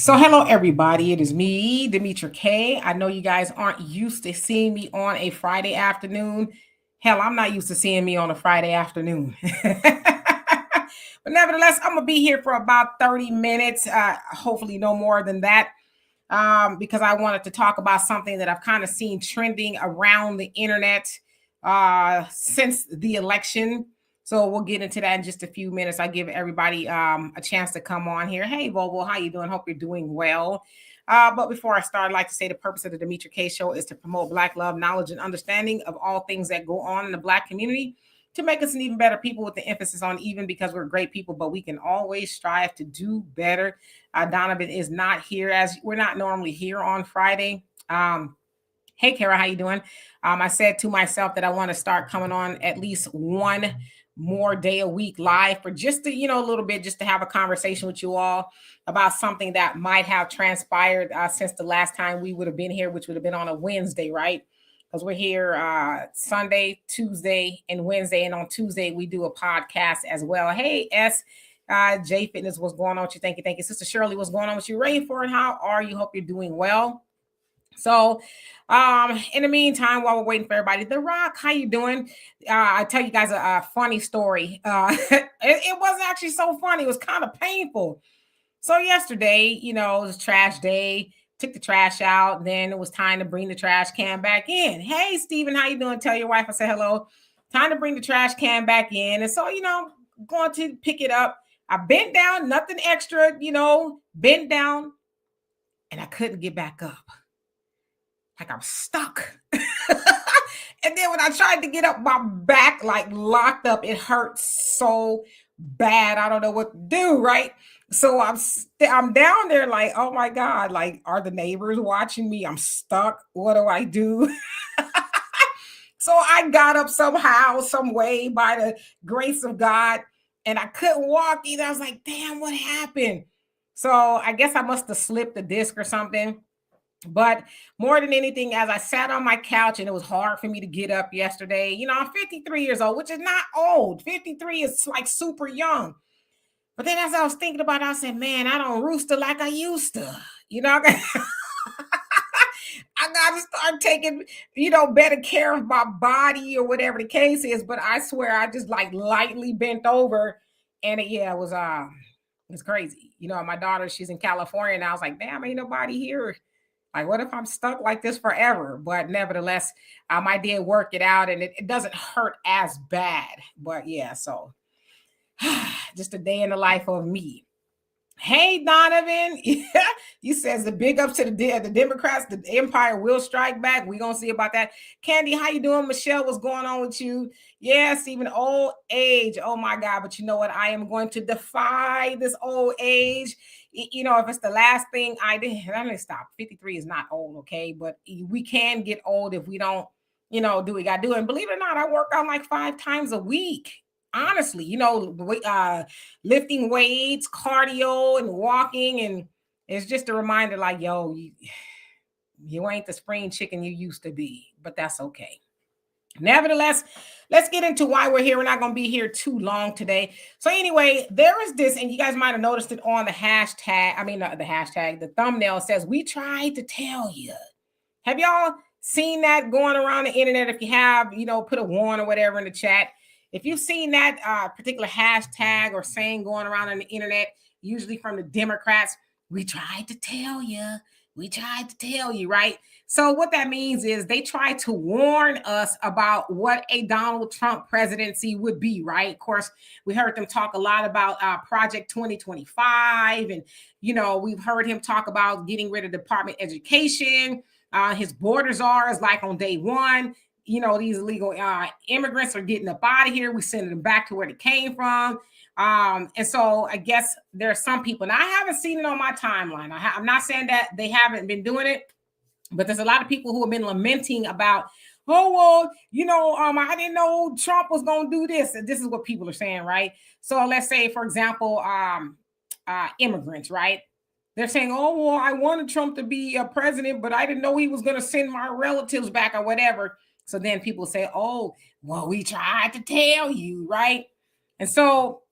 So, hello everybody. It is me, Demetra K. I know you guys aren't used to seeing me on a Friday afternoon. Hell, I'm not used to seeing me on a Friday afternoon. But nevertheless, I'm gonna be here for about 30 minutes. Hopefully, no more than that, because I wanted to talk about something that I've kind of seen trending around the internet since the election. So we'll get into that in just a few minutes. I give everybody a chance to come on here. Hey, Vogel, how you doing? Hope you're doing well. But before I start, I'd like to say the purpose of the Demetra K Show is to promote Black love, knowledge, and understanding of all things that go on in the Black community to make us an even better people with the emphasis on even because we're great people, but we can always strive to do better. Donovan is not here as we're not normally here on Friday. Hey, Kara, how you doing? I said to myself that I want to start coming on at least one more day a week live for just to, a little bit, just to have a conversation with you all about something that might have transpired since the last time we would have been here, which would have been on a Wednesday, right? Because we're here Sunday, Tuesday, and Wednesday. And on Tuesday, we do a podcast as well. Hey, J Fitness, what's going on with you? Thank you. Thank you. Sister Shirley, what's going on with you? Rainford, how are you? Hope you're doing well. So, in the meantime, while we're waiting for everybody, The Rock, how you doing? I tell you guys a funny story. It wasn't actually so funny. It was kind of painful. So yesterday, it was trash day. Took the trash out. Then it was time to bring the trash can back in. Hey, Steven, how you doing? Tell your wife I said hello. Time to bring the trash can back in. And so, going to pick it up. I bent down, nothing extra, bent down, and I couldn't get back up. Like I'm stuck. And then when I tried to get up, my back like locked up. It hurt so bad. I don't know what to do, right? So I'm down there like, oh my God, like are the neighbors watching me? I'm stuck. What do I do? So I got up somehow, some way by the grace of God, and I couldn't walk either. I was like, damn, what happened? So I guess I must have slipped the disc or something. But more than anything, as I sat on my couch and it was hard for me to get up yesterday, I'm 53 years old, which is not old. 53 is like super young. But then as I was thinking about it, I said, man, I don't rooster like I used to. I got to start taking, better care of my body or whatever the case is. But I swear I just like lightly bent over and it was crazy. My daughter, she's in California and I was like, damn, ain't nobody here. Like, what if I'm stuck like this forever? But nevertheless, I did work it out and it doesn't hurt as bad. But yeah, so just a day in the life of me. Hey, Donovan. Yeah, you says the big ups to the Democrats. The empire will strike back. We're going to see about that. Candy, how you doing? Michelle, what's going on with you? Yes, even old age. Oh, my God. But you know what? I am going to defy this old age. If it's the last thing I did, let me stop. 53 is not old, okay? But we can get old if we don't, do what we got to do. And believe it or not, I work out like 5 times a week. Honestly, lifting weights, cardio, and walking. And it's just a reminder like, yo, you ain't the spring chicken you used to be, but that's okay. Nevertheless, let's get into why we're here. We're not going to be here too long today. So anyway, there is this, and you guys might have noticed it on the hashtag. The thumbnail says, we tried to tell you. Have y'all seen that going around the internet? If you have, put a 1 or whatever in the chat. If you've seen that particular hashtag or saying going around on the internet, usually from the Democrats, we tried to tell you. We tried to tell you, right? So what that means is they try to warn us about what a Donald Trump presidency would be, right? Of course, we heard them talk a lot about Project 2025. And, we've heard him talk about getting rid of Department of Education. His border czars, like on day one, these illegal immigrants are getting up out of here. We sending them back to where they came from. And so I guess there are some people, and I haven't seen it on my timeline. I'm not saying that they haven't been doing it, but there's a lot of people who have been lamenting about, I didn't know Trump was going to do this. And this is what people are saying, right? So let's say, for example, immigrants, right? They're saying, I wanted Trump to be a president, but I didn't know he was going to send my relatives back or whatever. So then people say, we tried to tell you, right? And so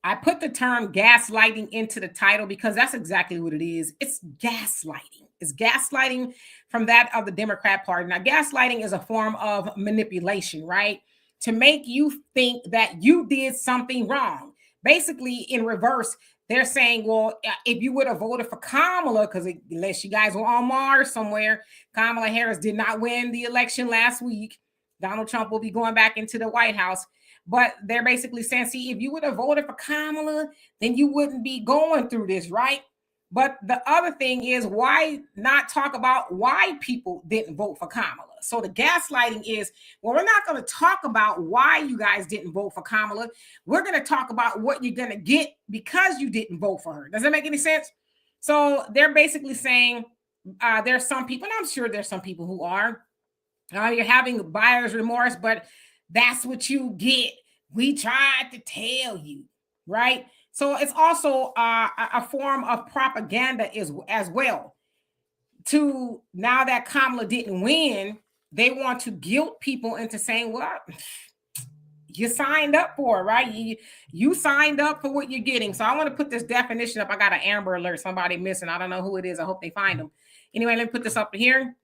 I put the term gaslighting into the title because that's exactly what it is. It's gaslighting. It's gaslighting from that of the Democrat Party. Now, gaslighting is a form of manipulation, right? To make you think that you did something wrong. Basically, in reverse, they're saying, well, if you would have voted for Kamala, because unless you guys were on Mars somewhere, Kamala Harris did not win the election last week. Donald Trump will be going back into the White House. But they're basically saying, see, if you would have voted for Kamala, then you wouldn't be going through this, right? But the other thing is, why not talk about why people didn't vote for Kamala? So the gaslighting is, well, we're not going to talk about why you guys didn't vote for Kamala. We're going to talk about what you're going to get because you didn't vote for her. Does that make any sense? So they're basically saying there's some people, and I'm sure there's some people who are, you're having buyer's remorse, but that's what you get. We tried to tell you, right? So it's also a form of propaganda as well. To now that Kamala didn't win, they want to guilt people into saying, well, you signed up for it, right? You signed up for what you're getting. So I want to put this definition up. I got an Amber Alert, somebody missing. I don't know who it is. I hope they find them. Anyway, let me put this up here.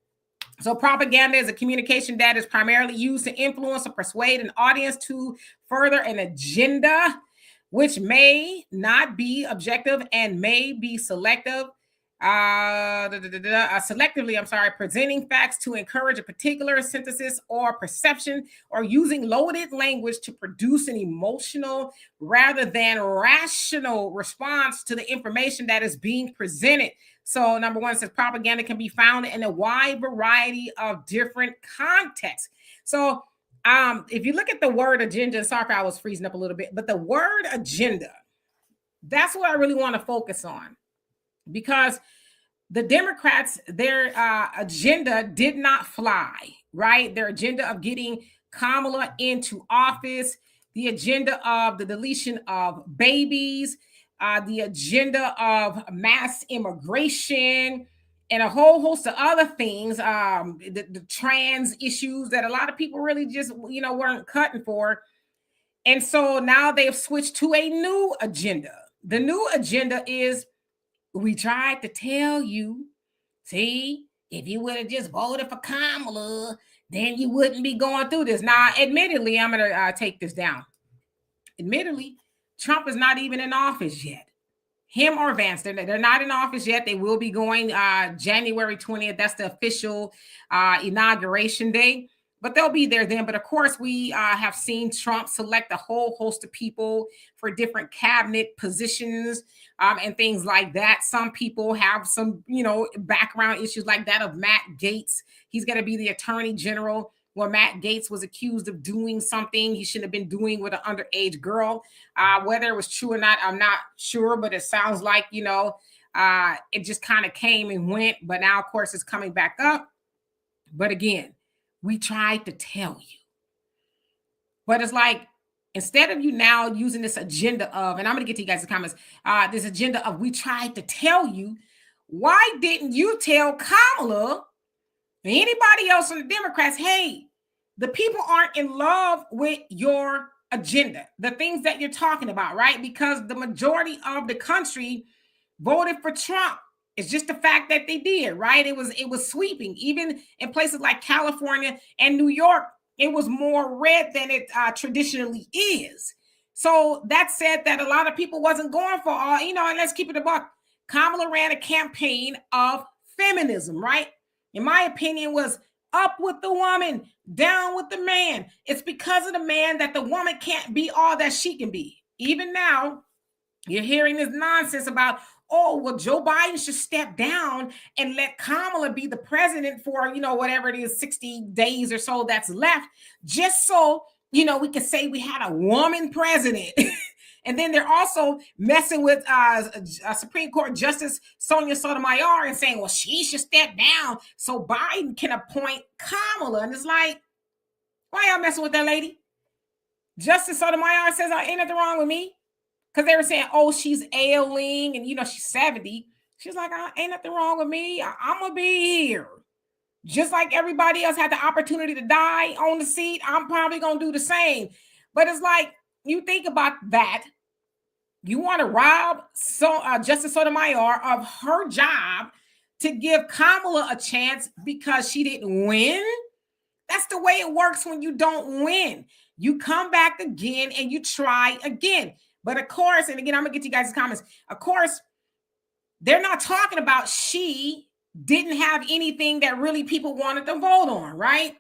So propaganda is a communication that is primarily used to influence or persuade an audience to further an agenda, which may not be objective and may be selective. Selectively, presenting facts to encourage a particular synthesis or perception, or using loaded language to produce an emotional rather than rational response to the information that is being presented. So number one says propaganda can be found in a wide variety of different contexts. So if you look at the word agenda, sorry, I was freezing up a little bit, but the word agenda, that's what I really want to focus on, because the Democrats, their agenda did not fly, right? Their agenda of getting Kamala into office, the agenda of the deletion of babies, the agenda of mass immigration, and a whole host of other things, the trans issues that a lot of people really just, weren't cutting for. And so now they've switched to a new agenda. The new agenda is, we tried to tell you, see, if you would have just voted for Kamala, then you wouldn't be going through this. Now, admittedly, I'm going to take this down. Admittedly, Trump is not even in office yet. Him or Vance, they're not in office yet. They will be going January 20th. That's the official inauguration day. But they'll be there then. But of course, we have seen Trump select a whole host of people for different cabinet positions and things like that. Some people have some, background issues like that of Matt Gaetz. He's going to be the attorney general, where Matt Gaetz was accused of doing something he shouldn't have been doing with an underage girl. Whether it was true or not, I'm not sure, but it sounds like, it just kind of came and went. But now, of course, it's coming back up. But again, we tried to tell you. But it's like, instead of you now using this agenda of, and I'm going to get to you guys' comments, this agenda of we tried to tell you, why didn't you tell Kamala or anybody else on the Democrats, hey, the people aren't in love with your agenda, the things that you're talking about, right? Because the majority of the country voted for Trump. It's just the fact that they did, right? It was sweeping. Even in places like California and New York, it was more red than it traditionally is. So that said that a lot of people wasn't going for all, and let's keep it a buck. Kamala ran a campaign of feminism, right? In my opinion, was up with the woman, down with the man. It's because of the man that the woman can't be all that she can be. Even now, you're hearing this nonsense about, oh, well, Joe Biden should step down and let Kamala be the president for, whatever it is, 60 days or so that's left, just so, we can say we had a woman president. And then they're also messing with Supreme Court Justice Sonia Sotomayor and saying, well, she should step down so Biden can appoint Kamala. And it's like, why y'all messing with that lady? Justice Sotomayor says, ain't nothing wrong with me. Because they were saying, oh, she's ailing and, she's 70. She's like, ain't nothing wrong with me. I'm going to be here. Just like everybody else had the opportunity to die on the seat, I'm probably going to do the same. But it's like, you think about that. You want to rob Justice Sotomayor of her job to give Kamala a chance because she didn't win? That's the way it works when you don't win. You come back again and you try again. But of course, and again, I'm going to get to you guys' comments. Of course, they're not talking about she didn't have anything that really people wanted to vote on, right?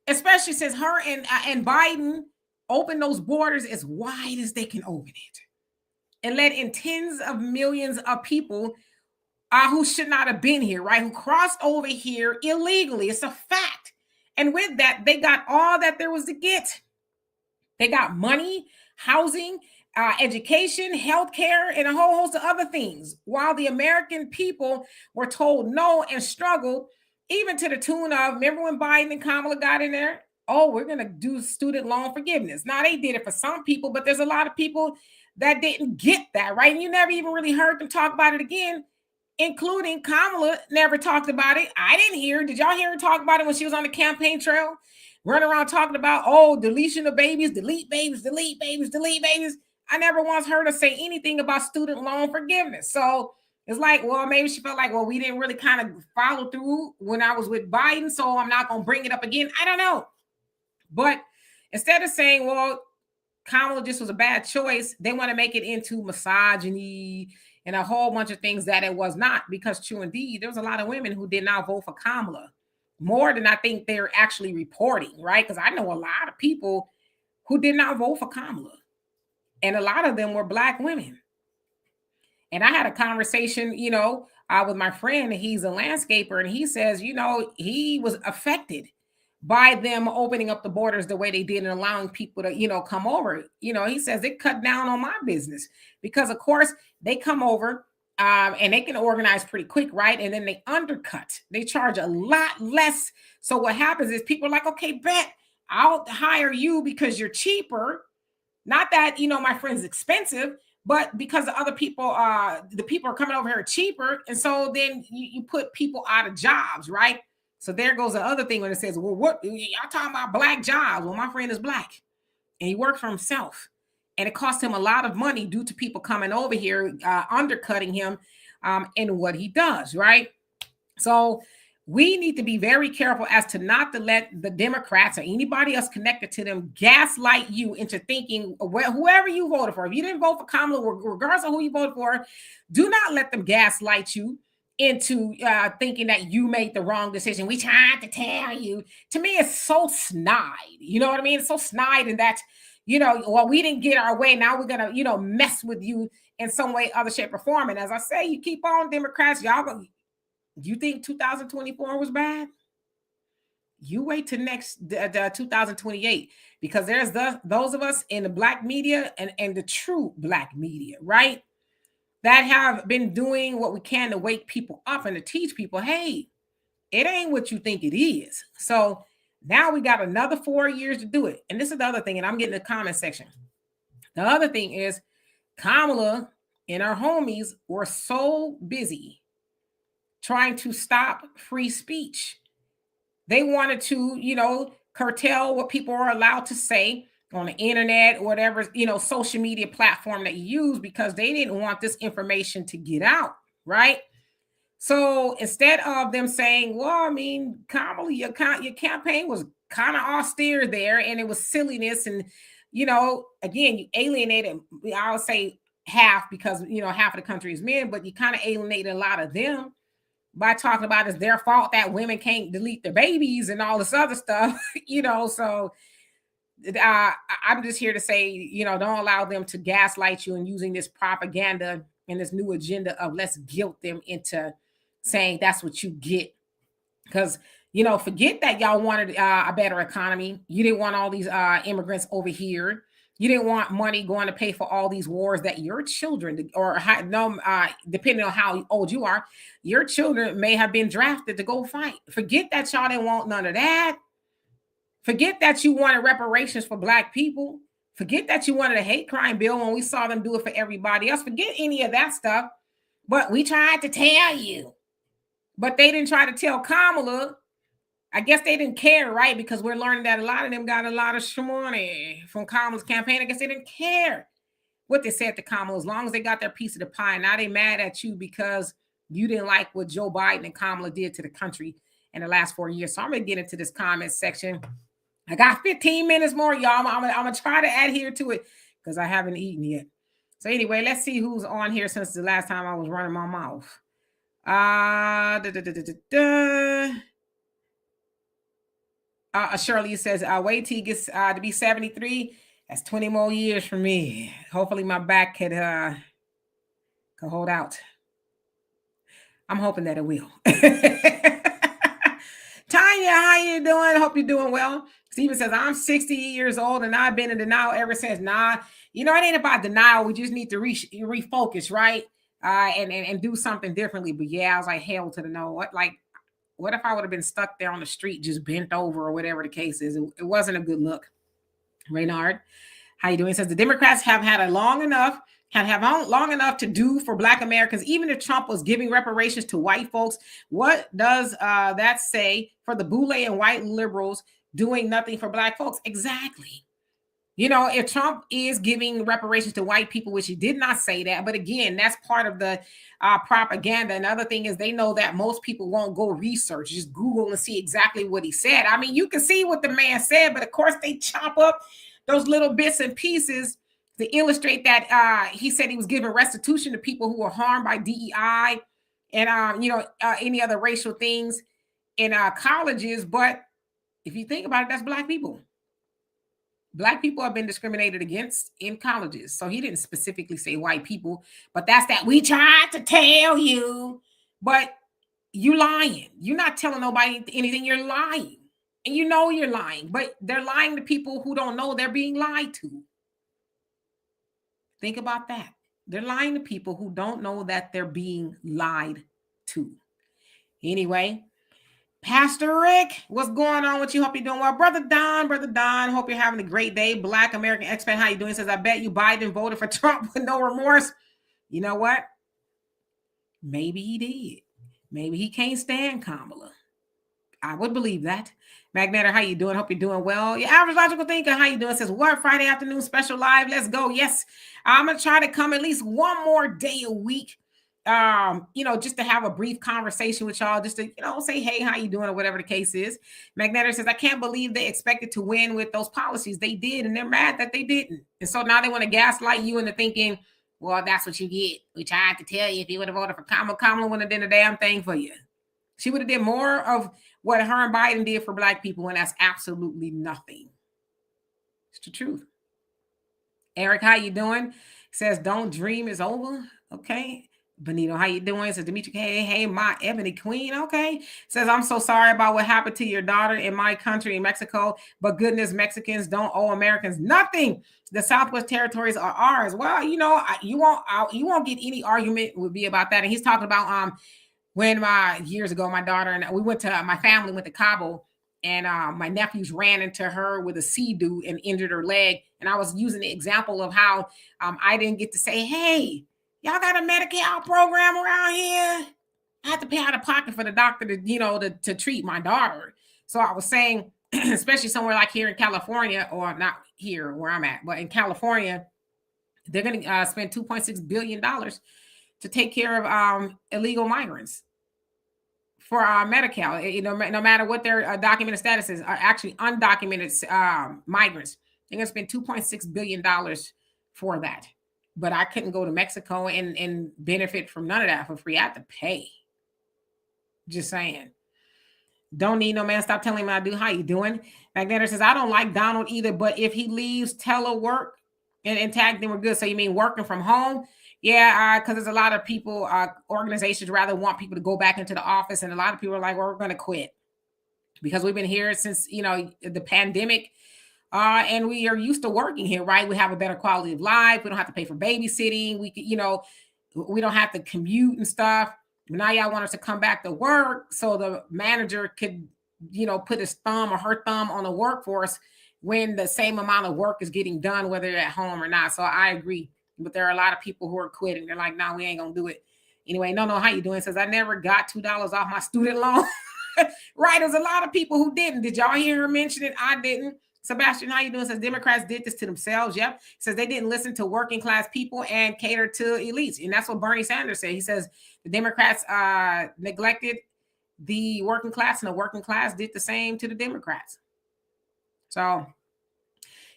Especially since her and Biden opened those borders as wide as they can open it and let in tens of millions of people who should not have been here, right? Who crossed over here illegally. It's a fact. And with that, they got all that there was to get. They got money, housing, education, healthcare, and a whole host of other things. While the American people were told no and struggled, even to the tune of, remember when Biden and Kamala got in there? Oh, we're going to do student loan forgiveness. Now, they did it for some people, but there's a lot of people that didn't get that, right? And you never even really heard them talk about it again, including Kamala never talked about it. I didn't hear. Did y'all hear her talk about it when she was on the campaign trail? Running around talking about, oh, deletion of babies, delete babies, delete babies, delete babies. I never once heard her say anything about student loan forgiveness. So it's like, well, maybe she felt like, well, we didn't really kind of follow through when I was with Biden, so I'm not going to bring it up again. I don't know. But instead of saying, well, Kamala just was a bad choice, they want to make it into misogyny and a whole bunch of things that it was not, because true indeed, there was a lot of women who did not vote for Kamala. More than I think they're actually reporting, right? Because I know a lot of people who did not vote for Kamala. And a lot of them were Black women. And I had a conversation, with my friend, and he's a landscaper, and he says, he was affected by them opening up the borders the way they did and allowing people to, come over. He says it cut down on my business because, of course, they come over and they can organize pretty quick, right? And then they undercut. They charge a lot less. So what happens is people are like, okay, bet I'll hire you because you're cheaper. Not that, my friend's expensive, but because the other people, the people are coming over here cheaper. And so then you put people out of jobs, right? So there goes the other thing when it says, well, what y'all talking about Black jobs? Well, my friend is Black and he worked for himself. And it cost him a lot of money due to people coming over here, undercutting him in what he does, right? So we need to be very careful as to not to let the Democrats or anybody else connected to them gaslight you into thinking whoever you voted for. If you didn't vote for Kamala, regardless of who you voted for, do not let them gaslight you into thinking that you made the wrong decision. We tried to tell you. To me, it's so snide. You know what I mean? It's so snide, and that, well, we didn't get our way. Now we're gonna, mess with you in some way, other shape, or form. And as I say, you keep on, Democrats, y'all gonna. You think 2024 was bad? You wait till next 2028, because there's those of us in the Black media and the true Black media, right, that have been doing what we can to wake people up and to teach people, hey, it ain't what you think it is. So now we got another 4 years to do it. And this is the other thing, and I'm getting the comment section. The other thing is Kamala and her homies were so busy trying to stop free speech. They wanted to, curtail what people are allowed to say on the internet or whatever, social media platform that you use, because they didn't want this information to get out, right? So instead of them saying, well, I mean, Kamala, your campaign was kind of austere there and it was silliness. And, again, you alienated, I would say half, because, half of the country is men, but you kind of alienated a lot of them by talking about it's their fault that women can't delete their babies and all this other stuff, so I'm just here to say, don't allow them to gaslight you and using this propaganda and this new agenda of let's guilt them into saying that's what you get. Because, forget that y'all wanted a better economy. You didn't want all these immigrants over here. You didn't want money going to pay for all these wars that your children, or depending on how old you are, your children may have been drafted to go fight. Forget that y'all didn't want none of that. Forget that you wanted reparations for Black people. Forget that you wanted a hate crime bill when we saw them do it for everybody else. Forget any of that stuff. But we tried to tell you. But they didn't try to tell Kamala. I guess they didn't care, right? Because we're learning that a lot of them got a lot of money from Kamala's campaign. I guess they didn't care. what they said to Kamala, as long as they got their piece of the pie. Now they mad at you because you didn't like what Joe Biden and Kamala did to the country in the last 4 years. So I'm going to get into this comment section. I got 15 minutes more, y'all. I'm going to try to adhere to it because I haven't eaten yet. So anyway, let's see who's on here since the last time I was running my mouth. Shirley says, wait till he gets to be 73. That's 20 more years for me. Hopefully my back could hold out. I'm hoping that it will. Tanya, how you doing? Hope you're doing well. Steven says, I'm 60 years old and I've been in denial ever since. Nah, it ain't about denial. We just need to refocus, right? And do something differently. But yeah, I was like, hell to the no. What if I would have been stuck there on the street, just bent over or whatever the case is? It wasn't a good look. Reynard, how you doing? It says the Democrats have had long enough to do for Black Americans. Even if Trump was giving reparations to white folks, what does that say for the boule and white liberals doing nothing for Black folks? Exactly. If Trump is giving reparations to white people, which he did not say that, but again, that's part of the propaganda. Another thing is they know that most people won't go research, just Google and see exactly what he said. I mean, you can see what the man said, but of course they chop up those little bits and pieces to illustrate that he said he was giving restitution to people who were harmed by DEI and, any other racial things in colleges. But if you think about it, that's Black people. Black people have been discriminated against in colleges. So he didn't specifically say white people, but that's that we tried to tell you, but you lying. You're not telling nobody anything. You're lying. And you're lying, but they're lying to people who don't know they're being lied to. Think about that. They're lying to people who don't know that they're being lied to. Anyway, Pastor Rick, what's going on with you? Hope you're doing well. Brother Don, hope you're having a great day. Black American expat, how you doing? Says, I bet you Biden voted for Trump with no remorse. You know what? Maybe he did. Maybe he can't stand Kamala. I would believe that. Magneto, how you doing? Hope you're doing well. Your average logical thinker, how you doing? Says, what? Friday afternoon special live. Let's go. Yes, I'm going to try to come at least one more day a week. Just to have a brief conversation with y'all, just to, say, hey, how you doing, or whatever the case is. Magneto says, I can't believe they expected to win with those policies. They did, and they're mad that they didn't. And so now they want to gaslight you into thinking, well, that's what you get. We tried to tell you if you would have voted for Kamala wouldn't have done a damn thing for you. She would have did more of what her and Biden did for Black people, and that's absolutely nothing. It's the truth. Eric, how you doing? Says, don't dream is over. Okay. Benito, how you doing? Says Dimitri, hey, my Ebony Queen. Okay. Says, I'm so sorry about what happened to your daughter in my country, in Mexico. But goodness, Mexicans don't owe Americans nothing. The Southwest Territories are ours. Well, you won't get any argument would be about that. And he's talking about when years ago, my daughter and my family went to Cabo, and my nephews ran into her with a Sea-Doo and injured her leg. And I was using the example of how I didn't get to say, hey, y'all got a Medicare program around here? I had to pay out of pocket for the doctor to treat my daughter. So I was saying, especially somewhere like here in California, or not here where I'm at, but in California, they're going to spend $2.6 billion to take care of illegal migrants for Medi-Cal. No matter what their documented status is, are actually undocumented migrants. They're going to spend $2.6 billion for that. But I couldn't go to Mexico and benefit from none of that for free. I had to pay. Just saying. Don't need no man. Stop telling me I do. How you doing? Magneto says, I don't like Donald either, but if he leaves telework and tag them, we're good. So you mean working from home? Yeah, because there's a lot of people, organizations rather want people to go back into the office. And a lot of people are like, well, we're going to quit because we've been here since, the pandemic. And we are used to working here, right? We have a better quality of life. We don't have to pay for babysitting. We could, we don't have to commute and stuff. Now y'all want us to come back to work so the manager could, put his thumb or her thumb on the workforce when the same amount of work is getting done, whether you're at home or not. So I agree. But there are a lot of people who are quitting. They're like, no, we ain't going to do it. Anyway, no, how you doing? Says, I never got $2 off my student loan. Right. There's a lot of people who didn't. Did y'all hear her mention it? I didn't. Sebastian, how you doing? Says Democrats did this to themselves. Yep. Says they didn't listen to working class people and cater to elites. And that's what Bernie Sanders said. He says the Democrats neglected the working class, and the working class did the same to the Democrats. So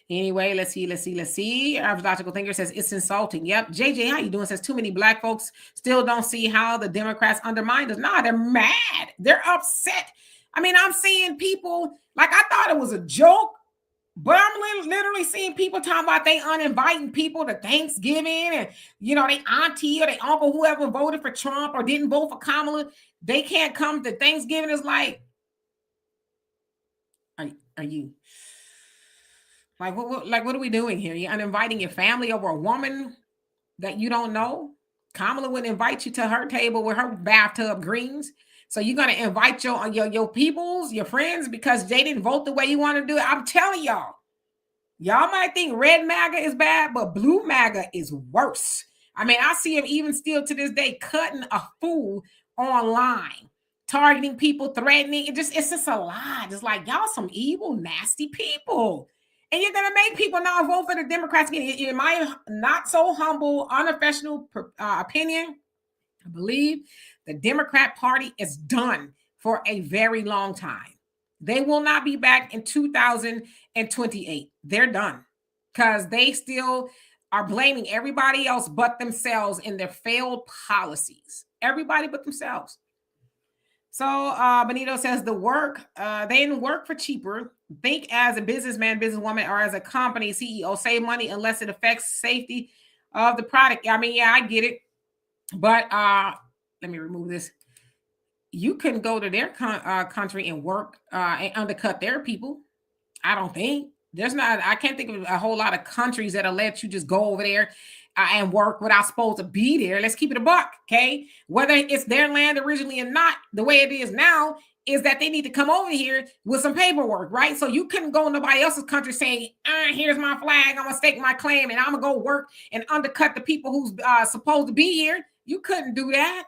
anyway, let's see. Average logical thinker says it's insulting. Yep. JJ, how you doing? Says too many black folks still don't see how the Democrats undermine us. Nah, they're mad. They're upset. I mean, I'm seeing people, like, I thought it was a joke, but I'm literally seeing people talking about they uninviting people to Thanksgiving, and they auntie or they uncle, whoever voted for Trump or didn't vote for Kamala, they can't come to Thanksgiving. It's like, are you like what are we doing here? You're uninviting your family over a woman that you don't know. Kamala wouldn't invite you to her table with her bathtub greens. So you're gonna invite your peoples, your friends, because they didn't vote the way you want to do it. I'm telling y'all. Y'all might think Red Maga is bad, but Blue Maga is worse. I mean, I see him even still to this day cutting a fool online, targeting people, threatening. It's just a lot. It's like, y'all some evil, nasty people. And you're going to make people now vote for the Democrats. In my not so humble, unofficial opinion, I believe the Democrat Party is done for a very long time. They will not be back in 2028. They're done because they still are blaming everybody else but themselves in their failed policies. Everybody but themselves. So Benito says they didn't work for cheaper. Think as a businessman, businesswoman, or as a company CEO, save money unless it affects safety of the product. I mean, yeah, I get it. But let me remove this. You couldn't go to their country and work and undercut their people. I don't think. I can't think of a whole lot of countries that'll let you just go over there and work without supposed to be there. Let's keep it a buck, okay? Whether it's their land originally or not, the way it is now is that they need to come over here with some paperwork, right? So you couldn't go in nobody else's country saying, here's my flag, I'm gonna stake my claim, and I'm gonna go work and undercut the people who's supposed to be here. You couldn't do that.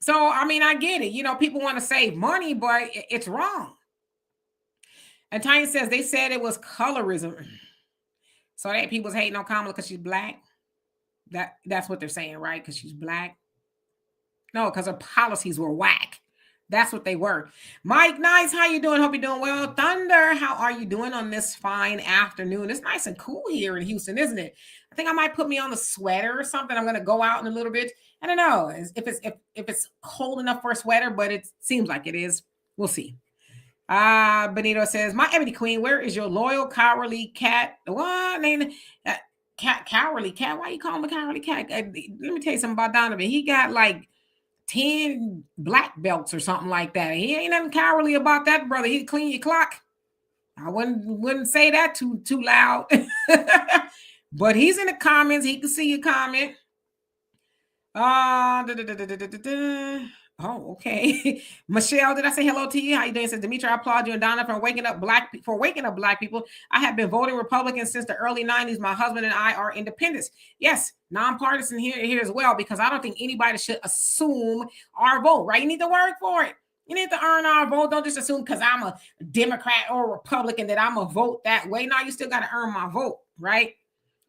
So, I mean, I get it. People want to save money, but it's wrong. And Tyson says they said it was colorism. So that people's hating on Kamala because she's black. That's what they're saying, right? Because she's black. No, because her policies were whack. That's what they were. Mike, nice. How you doing? Hope you're doing well. Thunder, how are you doing on this fine afternoon? It's nice and cool here in Houston, isn't it? I think I might put me on a sweater or something. I'm going to go out in a little bit. I don't know if it's cold enough for a sweater, but it seems like it is. We'll see. Benito says, my Ebony Queen, where is your loyal cowardly cat? What name? Cowardly cat? Why you call him a cowardly cat? Let me tell you something about Donovan. He got like 10 black belts or something like that. He ain't nothing cowardly about that, brother. He'd clean your clock. I wouldn't say that too loud. But he's in the comments. He can see your comment. Oh, okay. Michelle, did I say hello to you? How you doing? Says Demetri, I applaud you and Donna for waking up black people. I have been voting Republican since the early 90s. My husband and I are independents. Yes, nonpartisan here as well, because I don't think anybody should assume our vote, right? You need to work for it. You need to earn our vote. Don't just assume because I'm a Democrat or a Republican that I'm going to vote that way. No, you still got to earn my vote, right?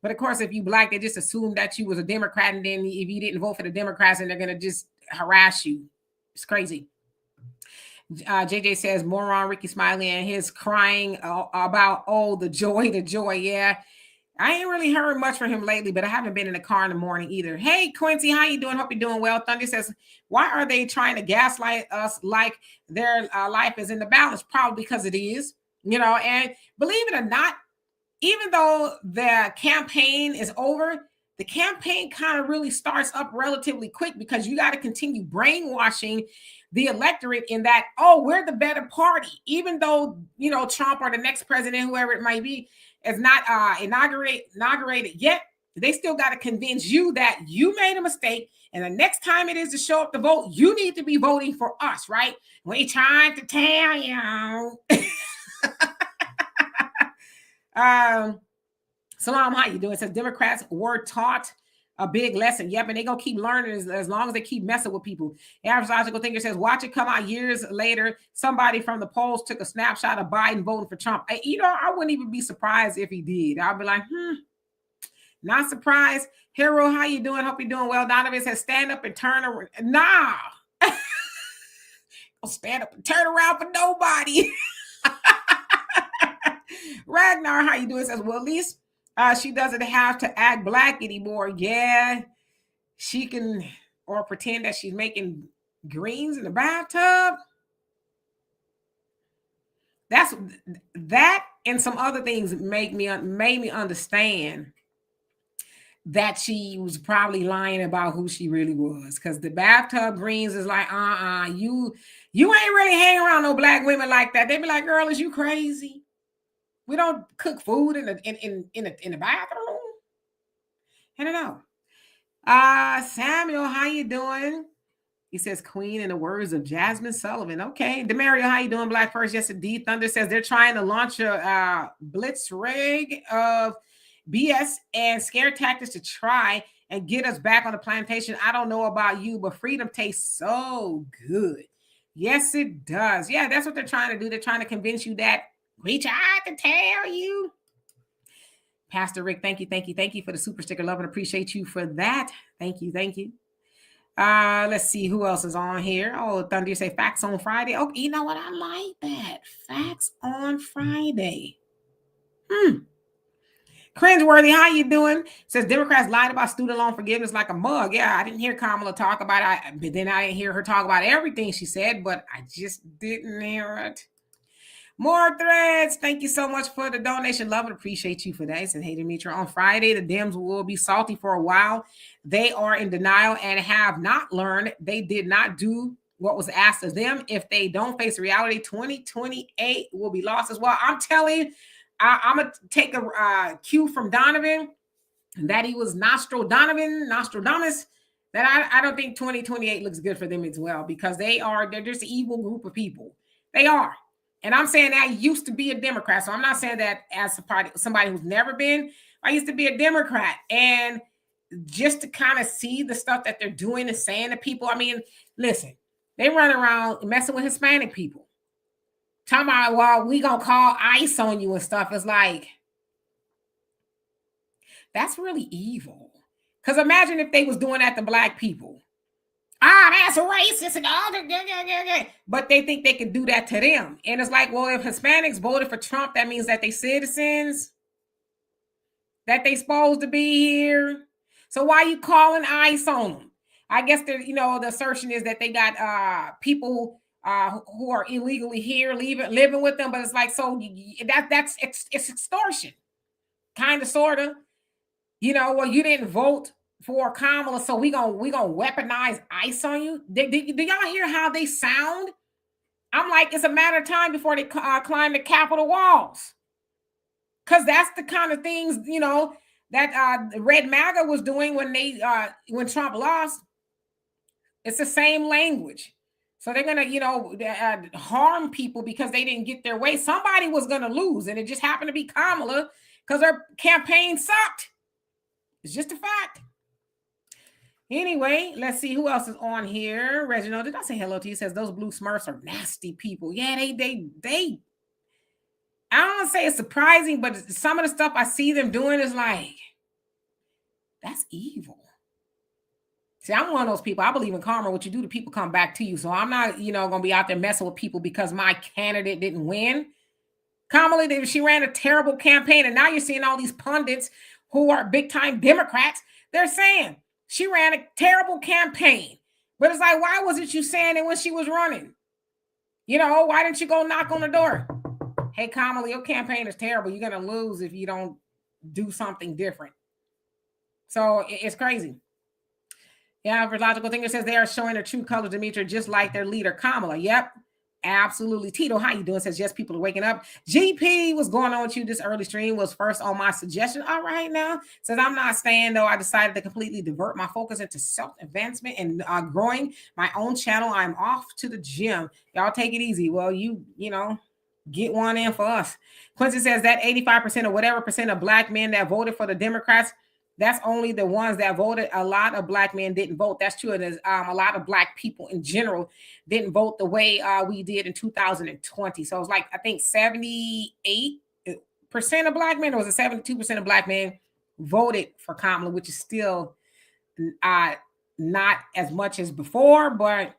But of course, if you black, they just assume that you was a Democrat, and then if you didn't vote for the Democrats, and they're going to just harass you. It's crazy. JJ says, moron Ricky Smiley and his crying about, the joy. Yeah. I ain't really heard much from him lately, but I haven't been in the car in the morning either. Hey, Quincy, how you doing? Hope you're doing well. Thunder says, why are they trying to gaslight us like their life is in the balance? Probably because it is, and believe it or not, even though the campaign is over, the campaign kind of really starts up relatively quick because you got to continue brainwashing the electorate in that, we're the better party. Even though, Trump or the next president, whoever it might be, is not inaugurated yet, they still got to convince you that you made a mistake. And the next time it is to show up to vote, you need to be voting for us, right? We trying to tell you. Salam, how you doing? It says Democrats were taught a big lesson. Yep, and they gonna keep learning as long as they keep messing with people. Average logical thinker says, watch it come out years later. Somebody from the polls took a snapshot of Biden voting for Trump. I wouldn't even be surprised if he did. I'll be like, not surprised. Hero, how you doing? Hope you're doing well. Donovan says, stand up and turn around. Nah. I'll stand up and turn around for nobody. Ragnar, how you doing? Says, well, at least she doesn't have to act black anymore. Yeah, she can, or pretend that she's making greens in the bathtub. That and some other things made me understand that she was probably lying about who she really was. Because the bathtub greens is like, you ain't really hanging around no black women like that. They be like, girl, is you crazy? We don't cook food in the bathroom. I don't know. Samuel, how you doing? He says, Queen in the words of Jasmine Sullivan. Okay. Demario, how you doing? Black First. Yes, indeed. Thunder says they're trying to launch a blitzkrieg of BS and scare tactics to try and get us back on the plantation. I don't know about you, but freedom tastes so good. Yes, it does. Yeah, that's what they're trying to do. They're trying to convince you that we tried to tell you. Pastor Rick, thank you for the super sticker. Love and appreciate you for that. Thank you. Let's see who else is on here. Oh, Thunder, you say facts on Friday. Oh, you know what? I like that. Facts on Friday. Cringeworthy, how you doing? Says Democrats lied about student loan forgiveness like a mug. Yeah, I didn't hear Kamala talk about it, but then I didn't hear her talk about everything she said, but I just didn't hear it. More threads. Thank you so much for the donation. Love and appreciate you for that. Said, hey, Demetra, on Friday, the Dems will be salty for a while. They are in denial and have not learned. They did not do what was asked of them. If they don't face reality, 2028 will be lost as well. I'm telling you, I'm going to take a cue from Donovan that he was Nostradamus, that I don't think 2028 looks good for them as well, because they're just an evil group of people. They are. And I'm saying that I used to be a Democrat. So I'm not saying that as somebody who's never been. I used to be a Democrat. And just to kind of see the stuff that they're doing and saying to people. I mean, listen, they run around messing with Hispanic people. Talking about, well, we going to call ICE on you and stuff. It's like, that's really evil. Because imagine if they was doing that to black people. That's racist and all that. But they think they can do that to them. And it's like, well, if Hispanics voted for Trump, that means that they citizens, that they supposed to be here. So why are you calling ICE on them? I guess the assertion is that they got people who are illegally here, living with them. But it's like, so it's extortion, kind of, sort of. Well, you didn't vote for Kamala, so we gonna weaponize ICE on you. Do y'all hear how they sound? I'm like, it's a matter of time before they climb the Capitol walls, because that's the kind of things that Red Maga was doing when Trump lost. It's the same language, so they're gonna harm people because they didn't get their way. Somebody was gonna lose, and it just happened to be Kamala because her campaign sucked. It's just a fact. Anyway, let's see who else is on here. Reginald, did I say hello to you? Says those blue Smurfs are nasty people. Yeah, they. I don't want to say it's surprising, but some of the stuff I see them doing is like, that's evil. See, I'm one of those people. I believe in karma. What you do to people come back to you. So I'm not, going to be out there messing with people because my candidate didn't win. Kamala, she ran a terrible campaign, and now you're seeing all these pundits who are big-time Democrats. They're saying she ran a terrible campaign. But it's like, why wasn't you saying it when she was running? Why didn't you go knock on the door? Hey, Kamala, your campaign is terrible. You're going to lose if you don't do something different. So it's crazy. Yeah, logical thinker says they are showing their true colors, Demetra, just like their leader, Kamala. Yep. Absolutely. Tito, how you doing? Says, yes, people are waking up. GP, what's going on with you? This early stream was first on my suggestion. All right now. Says, I'm not staying, though. I decided to completely divert my focus into self-advancement and growing my own channel. I'm off to the gym. Y'all take it easy. Well, you get one in for us. Quincy says that 85% or whatever percent of black men that voted for the Democrats, That's only the ones that voted. A lot of black men didn't vote. That's true. And there's a lot of black people in general didn't vote the way we did in 2020. So it was like, I think 78% of black men, or was it 72% of black men voted for Kamala, which is still not as much as before, but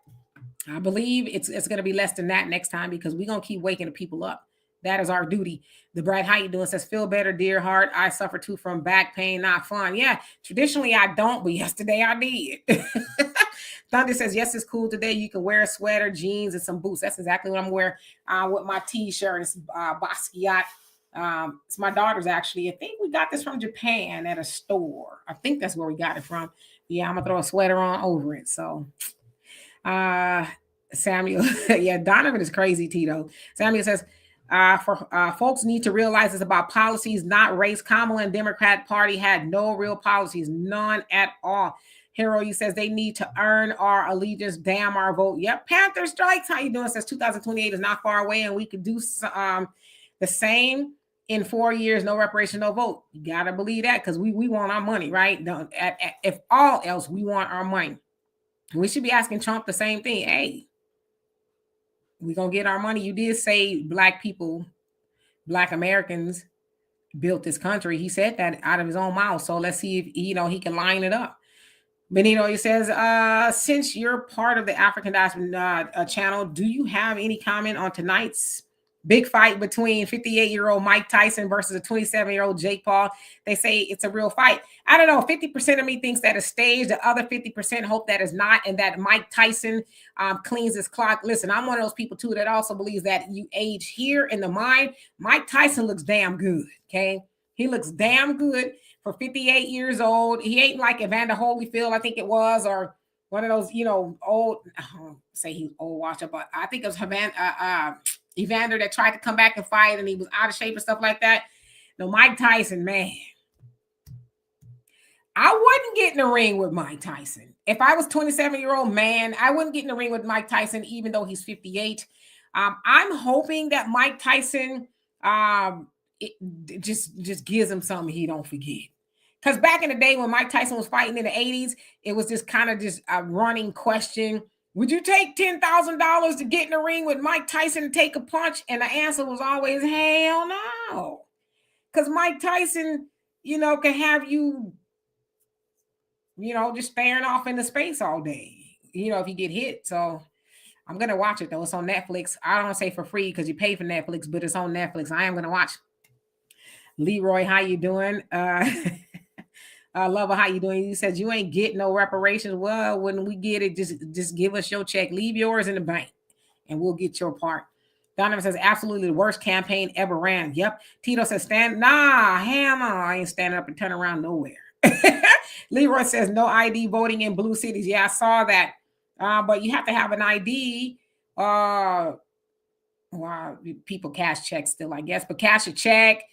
I believe it's going to be less than that next time, because we're going to keep waking the people up. That is our duty. The Brad, how you doing? Says, feel better, dear heart. I suffer too from back pain, not fun. Yeah, traditionally I don't, but yesterday I did. Thunder says, yes, it's cool today. You can wear a sweater, jeans, and some boots. That's exactly what I'm wearing with my t-shirt. It's Basquiat. It's my daughter's, actually. I think we got this from Japan at a store. I think that's where we got it from. Yeah, I'm going to throw a sweater on over it. So, Samuel, yeah, Donovan is crazy, Tito. Samuel says, for folks need to realize it's about policies, not race. Kamala and Democrat Party had no real policies, none at all. Hero, you says they need to earn our allegiance, damn our vote. Yep, Panther Strikes, how you doing? Says 2028 is not far away, and we could do the same in 4 years. No reparation, no vote. You gotta believe that, because we want our money, right? If all else, we want our money. We should be asking Trump the same thing. Hey, we're going to get our money. You did say black people, black Americans built this country. He said that out of his own mouth. So let's see if, he can line it up. Benito, he says, since you're part of the African Diaspora channel, do you have any comment on tonight's big fight between 58-year-old Mike Tyson versus a 27-year-old Jake Paul? They say it's a real fight. I don't know. 50% of me thinks that is staged. The other 50% hope that is not, and that Mike Tyson cleans his clock. Listen, I'm one of those people, too, that also believes that you age here in the mind. Mike Tyson looks damn good, okay? He looks damn good for 58 years old. He ain't like Evander Holyfield, I think it was, or one of those, old, I don't say he's old watcher, but I think it was Evander that tried to come back and fight, and he was out of shape and stuff like that. No, Mike Tyson, man. I wouldn't get in the ring with Mike Tyson. If I was 27-year-old man, I wouldn't get in the ring with Mike Tyson, even though he's 58. I'm hoping that Mike Tyson just gives him something he don't forget. Because back in the day when Mike Tyson was fighting in the 80s, it was just kind of just a running question. Would you take $10,000 to get in the ring with Mike Tyson and take a punch? And the answer was always, hell no. Because Mike Tyson, can have you, just staring off into space all day, if you get hit. So I'm going to watch it, though. It's on Netflix. I don't want to say for free because you pay for Netflix, but it's on Netflix. I am going to watch. Leroy, how you doing? Lover, how you doing? You said you ain't getting no reparations. Well, when we get it, just give us your check. Leave yours in the bank, and we'll get your part. Donovan says, absolutely the worst campaign ever ran. Yep. Tito says, hell no, I ain't standing up and turn around nowhere. Leroy says, no ID voting in blue cities. Yeah, I saw that. But you have to have an ID. Well, people cash checks still, I guess. But cash a check,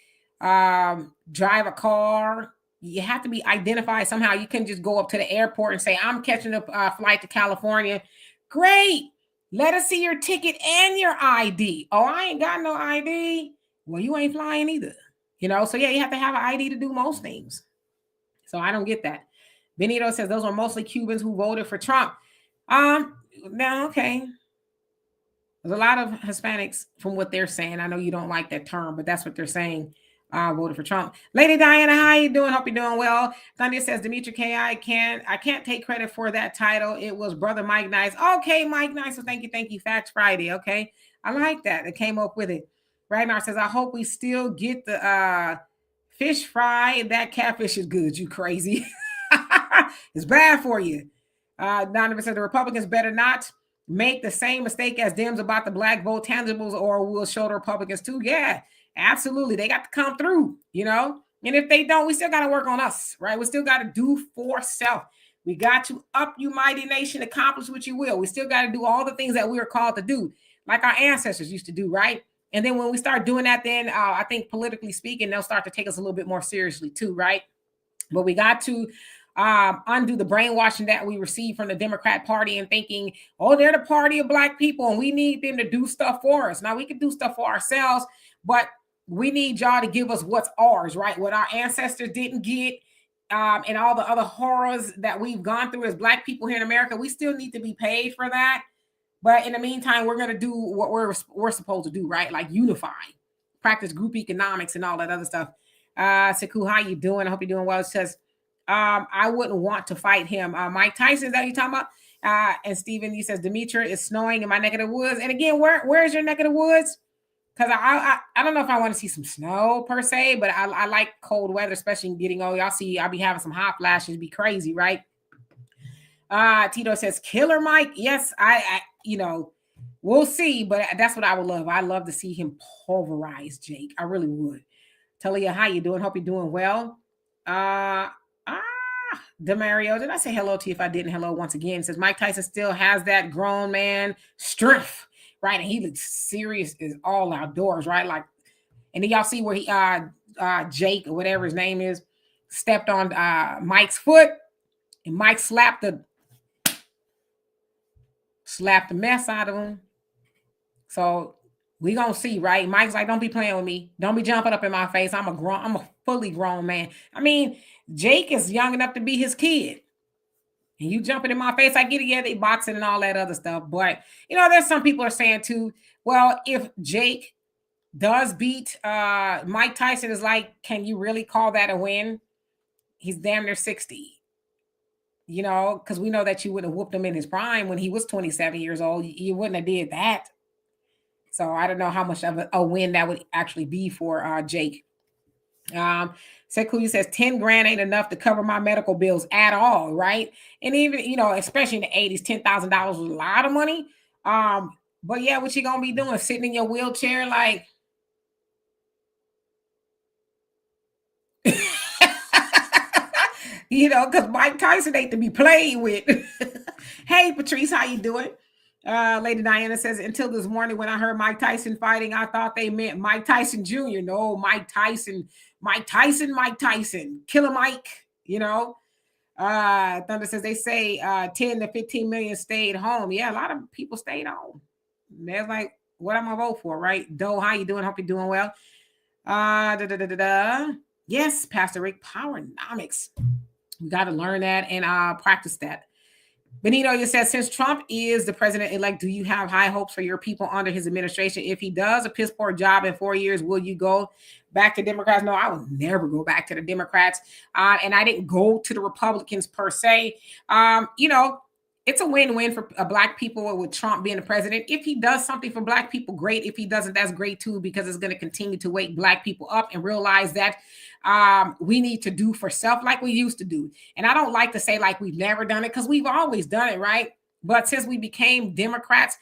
drive a car. You have to be identified somehow. You can just go up to the airport and say, I'm catching a flight to California. Great. Let us see your ticket and your ID. Oh, I ain't got no ID. Well, you ain't flying either. So yeah, you have to have an ID to do most things. So I don't get that. Benito says those are mostly Cubans who voted for Trump. Now, okay. There's a lot of Hispanics from what they're saying. I know you don't like that term, but that's what they're saying. Voted for Trump. Lady Diana, how you doing? Hope you're doing well. Thunder says, Dimitri K, I can't take credit for that title. It was Brother Mike Nice. Okay, Mike Nice. So thank you. Facts Friday. Okay. I like that. It came up with it. Ragnar says, I hope we still get the fish fry. That catfish is good. You crazy. It's bad for you. Donovan said the Republicans better not make the same mistake as Dems about the black vote tangibles, or we'll show the Republicans too. Yeah. Absolutely. They got to come through, And if they don't, we still got to work on us, right? We still got to do for self. We got to up you mighty nation, accomplish what you will. We still got to do all the things that we are called to do, like our ancestors used to do, right? And then when we start doing that, then I think politically speaking, they'll start to take us a little bit more seriously too, right? But we got to undo the brainwashing that we receive from the Democrat Party and thinking, oh, they're the party of black people and we need them to do stuff for us. Now, we can do stuff for ourselves, but we need y'all to give us what's ours, right? What our ancestors didn't get, and all the other horrors that we've gone through as Black people here in America, we still need to be paid for that. But in the meantime, we're going to do what we're supposed to do, right? Like unify, practice group economics and all that other stuff. Sekou, how you doing? I hope you're doing well. It says, I wouldn't want to fight him. Mike Tyson, is that what you talking about? And Stephen, he says, Demetra, is snowing in my neck of the woods. And again, where's your neck of the woods? Because I don't know if I want to see some snow per se, but I like cold weather, especially getting old. Y'all see, I'll be having some hot flashes, be crazy, right? Tito says, Killer Mike. Yes, I we'll see, but that's what I would love. I love to see him pulverize Jake. I really would. Talia, how you doing? Hope you're doing well. Demario, did I say hello to you? If I didn't, hello once again. It says Mike Tyson still has that grown man strength, right? And he looks serious as all outdoors, right? Like, and then y'all see where he Jake or whatever his name is stepped on Mike's foot, and Mike slapped the mess out of him. So we gonna see, right? Mike's like, don't be playing with me. Don't be jumping up in my face. I'm a fully grown man. I mean, Jake is young enough to be his kid. And you jumping in my face, I get it, yeah, they boxing and all that other stuff. But there's some people are saying too, well, if Jake does beat Mike Tyson, is like, can you really call that a win? He's damn near 60. Because we know that you would have whooped him in his prime when he was 27 years old. You wouldn't have did that. So I don't know how much of a win that would actually be for Jake. Sekou says 10 grand ain't enough to cover my medical bills at all, right? And even, especially in the 80s, $10,000 was a lot of money. But yeah, what you gonna be doing? Sitting in your wheelchair like because Mike Tyson ain't to be played with. Hey, Patrice, how you doing? Lady Diana says, until this morning when I heard Mike Tyson fighting, I thought they meant Mike Tyson Jr. No, Mike Tyson, Killer Mike, Thunder says they say 10 to 15 million stayed home. Yeah, a lot of people stayed home. They're like, what am I vote for, right? Doe, how you doing? Hope you're doing well. Yes, Pastor Rick, power nomics. We got to learn that and practice that. Benito, you said, since Trump is the president-elect, do you have high hopes for your people under his administration? If he does a piss poor job in 4 years, will you go back to Democrats? No, I will never go back to the Democrats. And I didn't go to the Republicans per se. It's a win-win for Black people with Trump being the president. If he does something for Black people, great. If he doesn't, that's great too, because it's going to continue to wake Black people up and realize that we need to do for self like we used to do. And I don't like to say like we've never done it, because we've always done it, right? But since we became Democrats,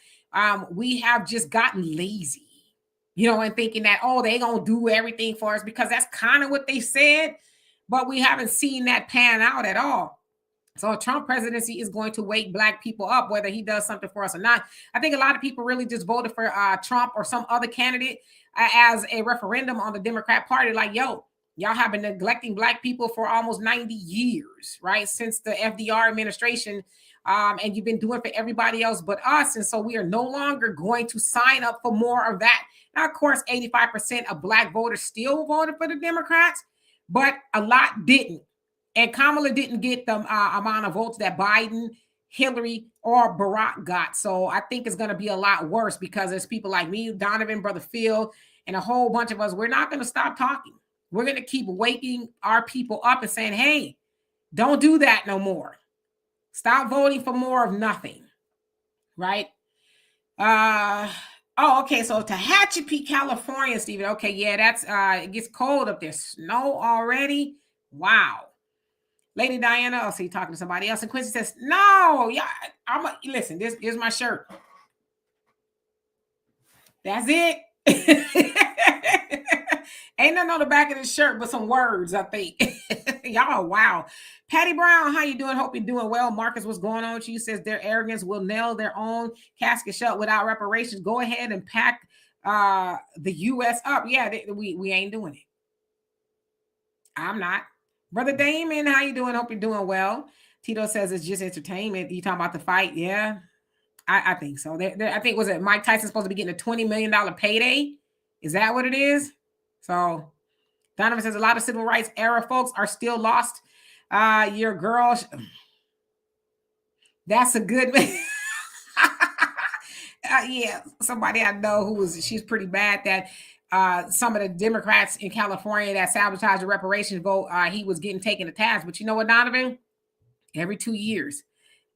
we have just gotten lazy, and thinking that, they going to do everything for us, because that's kind of what they said. But we haven't seen that pan out at all. So a Trump presidency is going to wake Black people up, whether he does something for us or not. I think a lot of people really just voted for Trump or some other candidate as a referendum on the Democrat Party. Like, y'all have been neglecting Black people for almost 90 years, right? Since the FDR administration. And you've been doing for everybody else but us. And so we are no longer going to sign up for more of that. Now, of course, 85% of Black voters still voted for the Democrats, but a lot didn't. And Kamala didn't get the amount of votes that Biden, Hillary, or Barack got. So I think it's going to be a lot worse, because there's people like me, Donovan, Brother Phil, and a whole bunch of us. We're not going to stop talking. We're going to keep waking our people up and saying, hey, don't do that no more. Stop voting for more of nothing, right? Okay. So Tehachapi, California, Stephen. Okay, yeah, that's it gets cold up there. Snow already. Wow. Lady Diana, I'll see talking to somebody else. And Quincy says, no, yeah, listen, this is my shirt. That's it. Ain't nothing on the back of this shirt but some words, I think. Y'all, wow. Patty Brown, how you doing? Hope you're doing well. Marcus, what's going on with you? Says their arrogance will nail their own casket shut without reparations. Go ahead and pack the U.S. up. Yeah, we ain't doing it. I'm not. Brother Damon, how you doing? Hope you're doing well. Tito says it's just entertainment. You talking about the fight? Yeah, I think so. I think, was it Mike Tyson supposed to be getting a $20 million payday? Is that what it is? So Donovan says a lot of civil rights era folks are still lost Your girl, that's a good yeah, somebody I know she's pretty bad that some of the Democrats in California that sabotaged the reparations vote, he was getting taken to task. But you know what, Donovan? Every 2 years,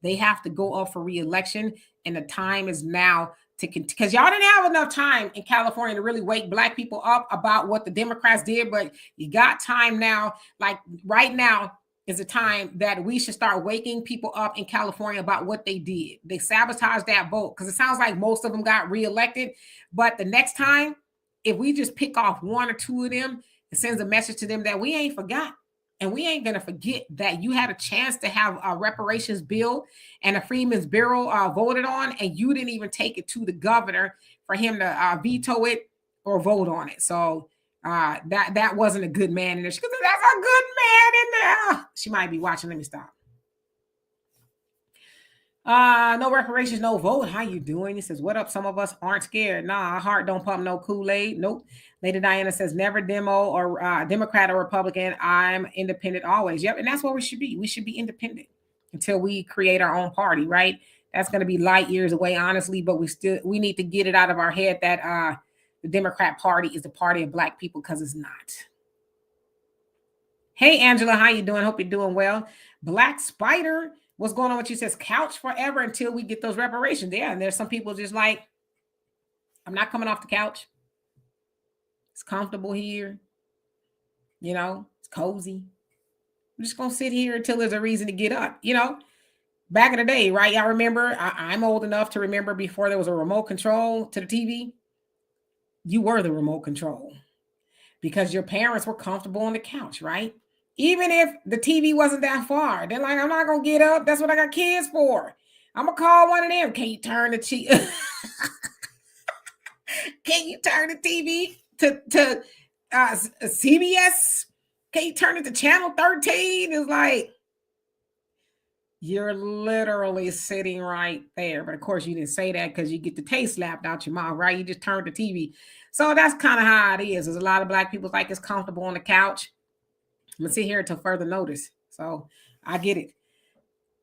they have to go up for re-election, and the time is now to because y'all didn't have enough time in California to really wake black people up about what the Democrats did, but you got time now. Like right now is the time that we should start waking people up in California about what they did. They sabotaged that vote because it sounds like most of them got re-elected, but the next time, if we just pick off one or two of them, it sends a message to them that we ain't forgot. And we ain't going to forget that you had a chance to have a reparations bill and a Freedmen's Bureau voted on, and you didn't even take it to the governor for him to veto it or vote on it. So that wasn't a good man in there. She goes, that's a good man in there. She might be watching. Let me stop. No reparations, no vote. How you doing? He says, what up? Some of us aren't scared. Nah, our heart don't pump no Kool-Aid. Nope. Lady Diana says, never demo or Democrat or Republican. I'm independent always. Yep. And that's what we should be. We should be independent until we create our own party, right? That's going to be light years away, honestly, but we need to get it out of our head that the Democrat Party is the party of black people, because it's not. Hey, Angela, how you doing? Hope you're doing well. Black Spider, what's going on with you? Says couch forever until we get those reparations. Yeah, and there's some people just like, I'm not coming off the couch. It's comfortable here. You know, it's cozy. I'm just going to sit here until there's a reason to get up. You know, back in the day, right? I remember, I'm old enough to remember before there was a remote control to the TV. You were the remote control because your parents were comfortable on the couch, right? Even if the TV wasn't that far, they're like, I'm not going to get up. That's what I got kids for. I'm going to call one of them. Can you turn the Can you turn the TV to CBS? Can you turn it to channel 13? It's like, you're literally sitting right there. But of course, you didn't say that because you get the taste slapped out your mouth, right? You just turned the TV. So that's kind of how it is. There's a lot of black people like it's comfortable on the couch. I'm gonna sit here until further notice. So I get it.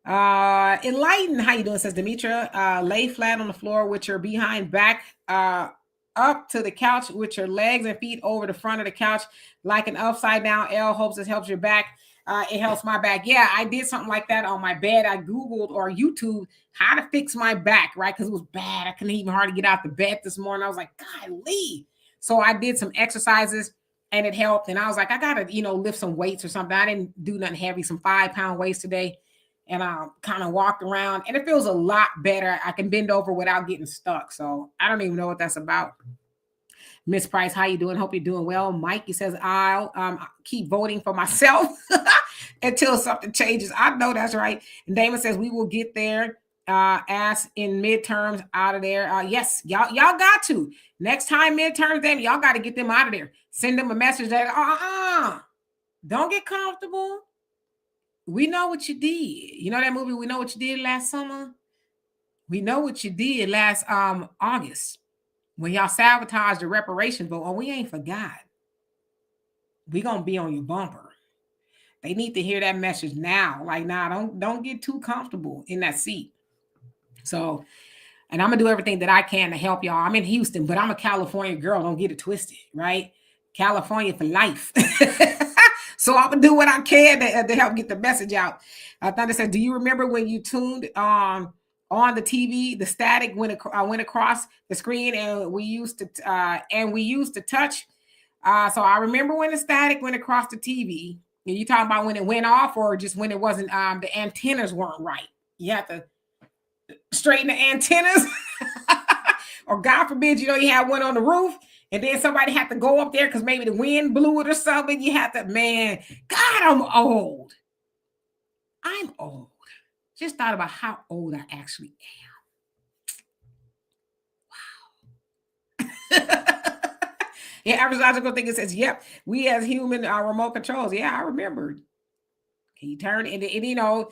Enlighten, how you doing? Says Demetra. Lay flat on the floor with your behind back up to the couch with your legs and feet over the front of the couch like an upside down L. Hopes this helps your back. It helps my back. Yeah, I did something like that on my bed. I Googled or YouTube how to fix my back, right? Because it was bad. I couldn't even hardly get out the bed this morning. I was like, golly. So I did some exercises and it helped. And I was like, I got to, lift some weights or something. I didn't do nothing heavy, some 5-pound weights today. And I kind of walked around and it feels a lot better. I can bend over without getting stuck. So I don't even know what that's about. Miss Price, how you doing? Hope you're doing well. Mikey says, I'll keep voting for myself until something changes. I know that's right. And Damon says, we will get there as in midterms out of there. Yes, y'all got to. Next time midterms, then y'all got to get them out of there. Send them a message that, don't get comfortable. We know what you did. You know that movie, We Know What You Did Last Summer? We know what you did last August when y'all sabotaged the reparation vote. Oh, we ain't forgot. We gonna be on your bumper. They need to hear that message now. Like, nah, don't get too comfortable in that seat. So, and I'm gonna do everything that I can to help y'all. I'm in Houston, but I'm a California girl. Don't get it twisted, right? California for life. So I'm gonna do what I can to help get the message out. Thunder said, do you remember when you tuned on the TV, the static went across the screen, and we used to touch. So I remember when the static went across the TV. And you talking about when it went off, or just when it wasn't? The antennas weren't right. You have to straighten the antennas, or God forbid, you had one on the roof. And then somebody had to go up there because maybe the wind blew it or something. You have to, man, God, I'm old. I'm old. Just thought about how old I actually am. Wow. Yeah, average logical thinking says, yep, we as human remote controls. Yeah, I remember. Can you turn it? And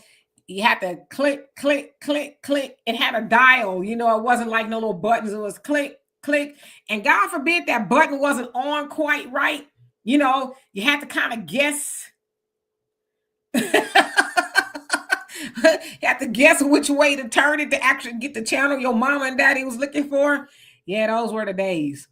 you had to click, click, click, click. It had a dial. It wasn't like no little buttons. It was click, click, and God forbid that button wasn't on quite right. You had to kind of guess You have to guess which way to turn it to actually get the channel your mama and daddy was looking for. Yeah, those were the days.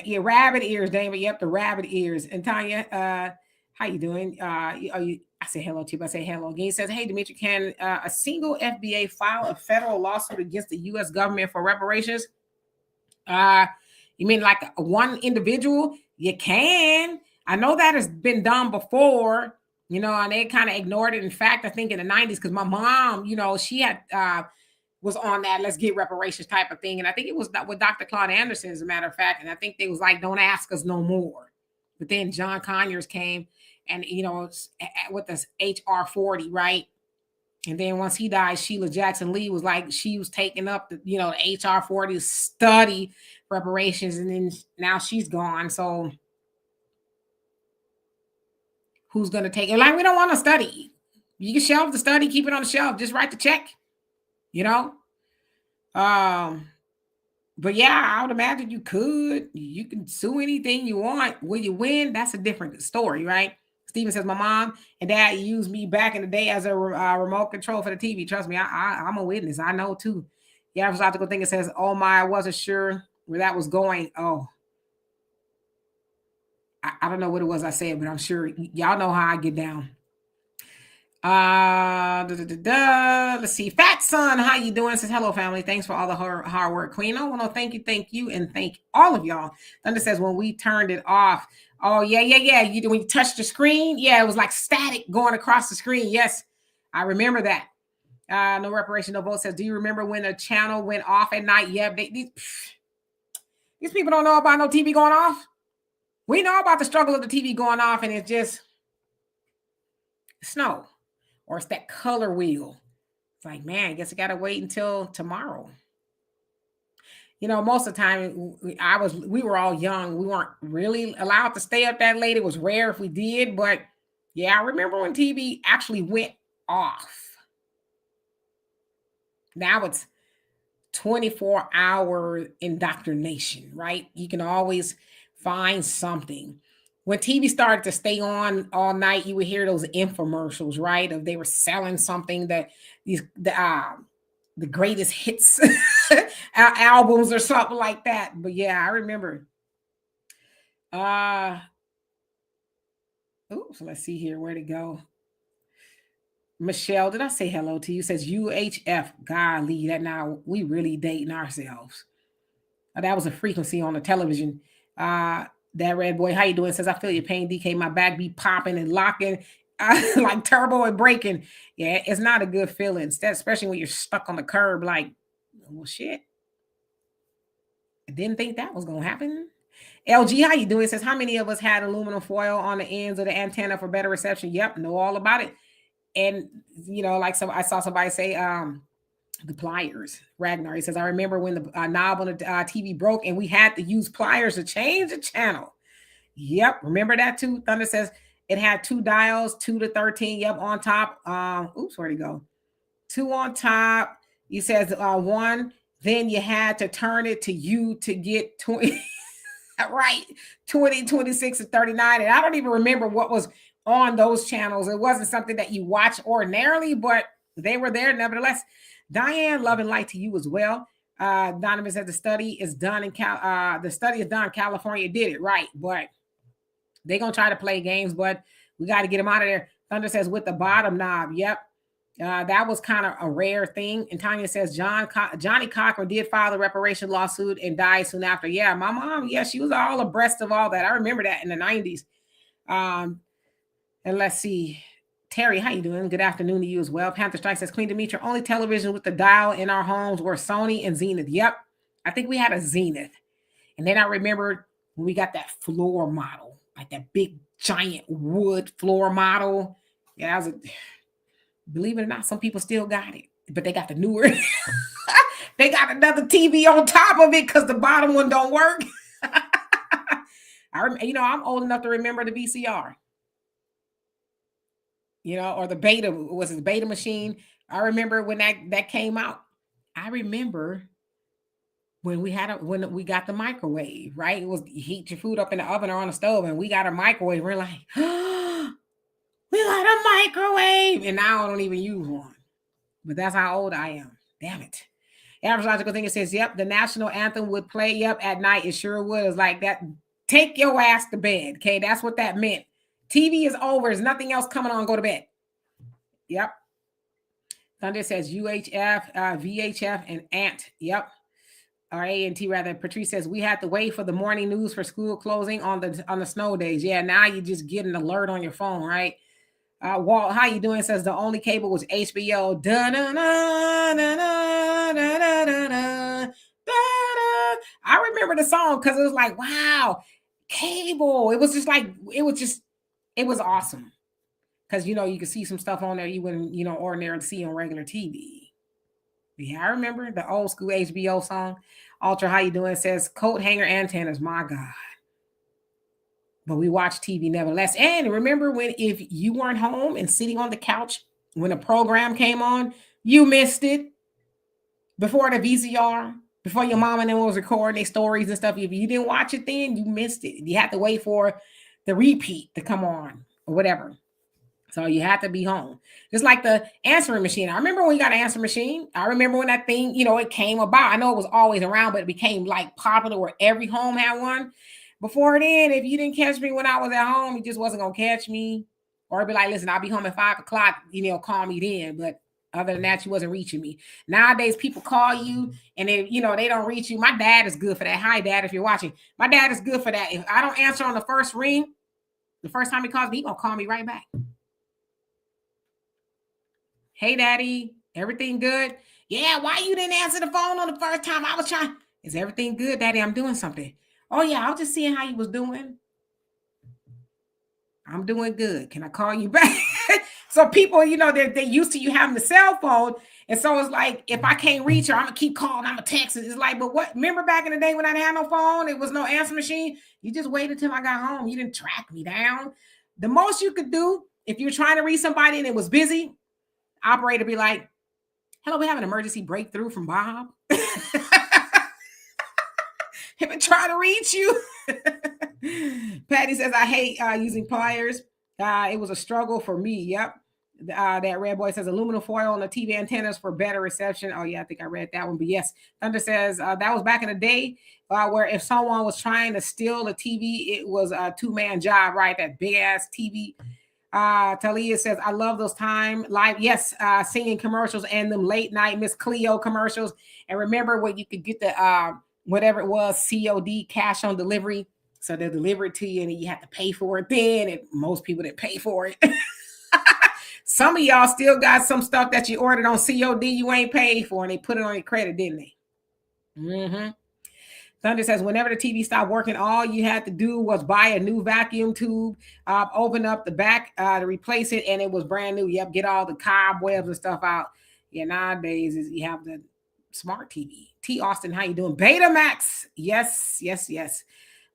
Yeah, rabbit ears, David. Yep, the rabbit ears. And Tanya, how you doing? I say hello to you, but I say hello again. He says, hey, Dimitri, can a single FBA file a federal lawsuit against the U.S. government for reparations? You mean like one individual? You can. I know that has been done before, and they kind of ignored it. In fact, I think in the 90s, because my mom, she had was on that let's get reparations type of thing. And I think it was with Dr. Claude Anderson, as a matter of fact. And I think they was like, don't ask us no more. But then John Conyers came and, with this HR 40, right? And then once he died, Sheila Jackson Lee was like, she was taking up the HR 40 to study reparations. And then now she's gone. So who's going to take it? Like, we don't want to study. You can shelve the study, keep it on the shelf, just write the check, But yeah, I would imagine you could. You can sue anything you want. Will you win? That's a different story, right? Steven says, my mom and dad used me back in the day as a remote control for the TV. Trust me, I'm a witness. I know too. Yeah, I was about to go think it says, oh my, I wasn't sure where that was going. Oh, I don't know what it was I said, but I'm sure y'all know how I get down. Let's see. Fat Son, how you doing? Says hello, family. Thanks for all the hard work, Queen. I want to thank you, and thank all of y'all. Thunder says when we turned it off. Oh yeah. When you touched the screen, yeah, it was like static going across the screen. Yes, I remember that. No reparation, no vote says. Do you remember when the channel went off at night? Yeah, these people don't know about no TV going off. We know about the struggle of the TV going off, and it's just snow. Or it's that color wheel. It's like, man, I guess I gotta wait until tomorrow. Most of the time we were all young. We weren't really allowed to stay up that late. It was rare if we did, but yeah, I remember when TV actually went off. Now it's 24-hour indoctrination, right? You can always find something. When TV started to stay on all night, you would hear those infomercials, right? Of they were selling something that the greatest hits albums or something like that. But yeah, I remember. Oops, let's see here. Where'd it go? Michelle, did I say hello to you? Says UHF. Golly, that now we really dating ourselves. That was a frequency on the television. That red boy, how you doing? Says, I feel your pain, DK. My back be popping and locking like turbo and braking. Yeah, it's not a good feeling, especially when you're stuck on the curb. Like, well, shit. I didn't think that was gonna happen. LG, how you doing? Says, how many of us had aluminum foil on the ends of the antenna for better reception? Yep, know all about it. And like I saw somebody say, the pliers. Ragnar, he says, I remember when the knob on the TV broke and we had to use pliers to change the channel. Yep, remember that too? Thunder says it had 2 dials, 2 to 13. Yep, on top. Oops, where'd he go? 2 on top. He says 1. Then you had to turn it to U to get 20. Right, 20, 26, and 39. And I don't even remember what was on those channels. It wasn't something that you watch ordinarily, but they were there nevertheless. Diane, love and light to you as well. Donovan said the study is done in California did it right, but they're gonna try to play games, but we got to get them out of there. Thunder says with the bottom knob. Yep. That was kind of a rare thing. And Tanya says Johnny Cochran did file the reparation lawsuit and died soon after. Yeah, my mom, yeah, she was all abreast of all that. I remember that in the 90s. And let's see. Terry, how you doing? Good afternoon to you as well. Panther Strike says, Queen Demetria, only television with the dial in our homes were Sony and Zenith. Yep. I think we had a Zenith. And then I remember when we got that floor model, like that big giant wood floor model. Yeah, that was believe it or not, some people still got it, but they got the newer. They got another TV on top of it because the bottom one don't work. I'm old enough to remember the VCR. Or the beta, was it the beta machine? I remember when that came out. I remember when we got the microwave, right? It was you heat your food up in the oven or on the stove, and we got a microwave. We're like, We got a microwave. And now I don't even use one. But that's how old I am. Damn it. Average logical thing, it says, yep, the national anthem would play, yep, at night. It sure would. It's like that. Take your ass to bed. Okay, that's what that meant. TV is over. There's nothing else coming on. Go to bed. Yep. Thunder says UHF, VHF, and ANT. Yep. Or A&T rather. Patrice says we had to wait for the morning news for school closing on the snow days. Yeah, now you just get an alert on your phone, right? Walt, how you doing? Says the only cable was HBO. I remember the song because it was like, wow, cable. It was just like, it was awesome. Because, you could see some stuff on there you wouldn't, ordinarily see on regular TV. Yeah, I remember the old school HBO song. Ultra, how you doing? Says coat hanger antennas. My God. But we watch TV nevertheless. And remember when if you weren't home and sitting on the couch when a program came on, you missed it before the VCR, before your mom and them was recording their stories and stuff. If you didn't watch it then, you missed it. You had to wait for the repeat to come on or whatever. So you had to be home. Just like the answering machine. I remember when you got an answering machine. I remember when that thing, it came about. I know it was always around, but it became like popular where every home had one. Before then, if you didn't catch me when I was at home, you just wasn't going to catch me. Or it'd be like, listen, I'll be home at 5 o'clock, call me then. But other than that, you wasn't reaching me. Nowadays, people call you and they don't reach you. My dad is good for that. Hi, Dad, if you're watching. My dad is good for that. If I don't answer on the first ring, the first time he calls me, he's going to call me right back. Hey, Daddy, everything good? Yeah, why you didn't answer the phone on the first time? I was trying. Is everything good, Daddy? I'm doing something. Oh, yeah, I was just seeing how you was doing. I'm doing good. Can I call you back? So people, they're used to you having the cell phone. And so it's like, if I can't reach her, I'm going to keep calling. I'm going to text. It's like, but what? Remember back in the day when I didn't have no phone? It was no answer machine. You just waited till I got home. You didn't track me down. The most you could do, if you're trying to reach somebody and it was busy, operator be like, hello, we have an emergency breakthrough from Bob. Have been trying to reach you. Patty says, I hate using pliers. It was a struggle for me. Yep. That red boy says aluminum foil on the TV antennas for better reception. Oh, yeah, I think I read that one. But yes, Thunder says that was back in the day where if someone was trying to steal the TV, it was a two-man job, right? That big ass TV. Talia says, I love those time live. Yes, singing commercials and them late night Miss Cleo commercials. And remember when you could get the whatever it was, COD, cash on delivery. So they'll deliver it to you and you have to pay for it then. And most people didn't pay for it. Some of y'all still got some stuff that you ordered on COD you ain't paid for, and they put it on your credit, didn't they? Mm-hmm. Thunder says, whenever the TV stopped working, all you had to do was buy a new vacuum tube, open up the back to replace it, and it was brand new. Yep, get all the cobwebs and stuff out. Yeah, nowadays you have the smart TV. T. Austin, how you doing? Betamax. Yes, yes, yes.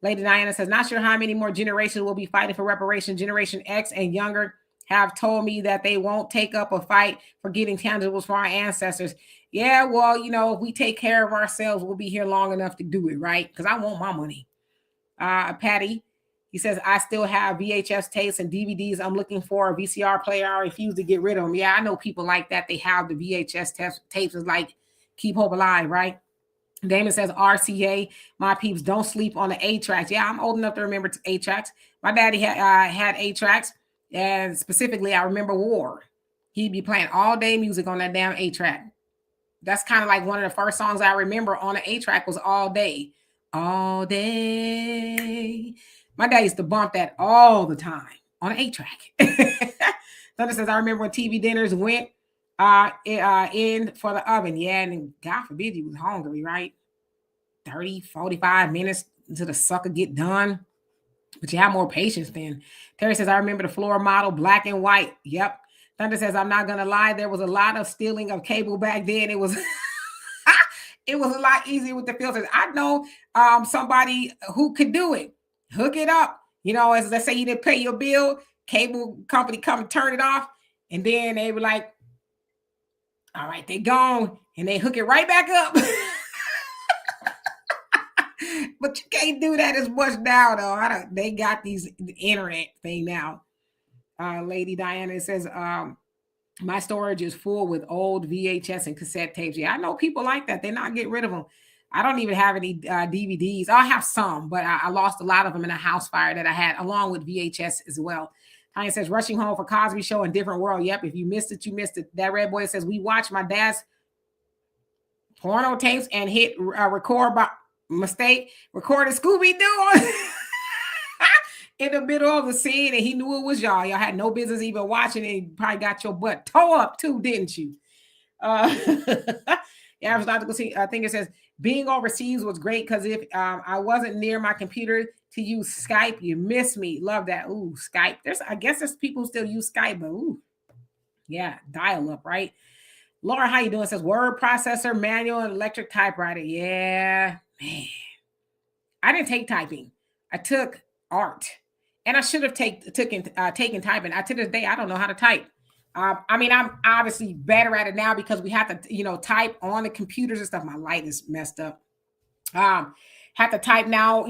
Lady Diana says, not sure how many more generations will be fighting for reparations. Generation X and younger have told me that they won't take up a fight for getting tangibles for our ancestors. Yeah, well, if we take care of ourselves, we'll be here long enough to do it, right? Because I want my money. Patty, he says, I still have VHS tapes and DVDs. I'm looking for a VCR player. I refuse to get rid of them. Yeah, I know people like that. They have the VHS tapes. It's like, keep hope alive, right? Damon says, RCA, my peeps, don't sleep on the 8-tracks. Yeah, I'm old enough to remember 8-tracks. My daddy had 8-tracks. And specifically, I remember War. He'd be playing all day music on that damn 8-track. That's kind of like one of the first songs I remember on an 8-track was All Day. All Day. My dad used to bump that all the time on an 8-track. Thunder says, I remember when TV dinners went in for the oven. Yeah, and God forbid you was hungry, right? 30, 45 minutes until the sucker get done. But you have more patience then. Terry says, I remember the floor model, black and white. Yep. Thunder says, I'm not going to lie. There was a lot of stealing of cable back then. It was it was a lot easier with the filters. I know somebody who could do it. Hook it up. As let's say you didn't pay your bill, cable company come and turn it off. And then they were like, all right, they gone. And they hook it right back up. But you can't do that as much now, though. They got the internet thing now. Lady Diana says, my storage is full with old VHS and cassette tapes. Yeah, I know people like that. They're not getting rid of them. I don't even have any DVDs. I have some, but I lost a lot of them in a house fire that I had, along with VHS as well. Tanya says, rushing home for Cosby Show and Different World. Yep, if you missed it, you missed it. That red boy says, we watched my dad's porno tapes and hit record by mistake, recorded Scooby-Doo in the middle of the scene, and he knew it was y'all. Y'all had no business even watching it. You probably got your butt toe up too, didn't you? Yeah, I was about to go see. I think it says being overseas was great because if I wasn't near my computer to use Skype, you miss me. Love that. Ooh, Skype. I guess there's people who still use Skype, but ooh, yeah, dial up, right? Laura, how you doing? It says word processor, manual, and electric typewriter. Yeah, man. I didn't take typing. I took art, and I should have taken typing. To this day, I don't know how to type. I mean, I'm obviously better at it now because we have to, type on the computers and stuff. My light is messed up. Have to type now.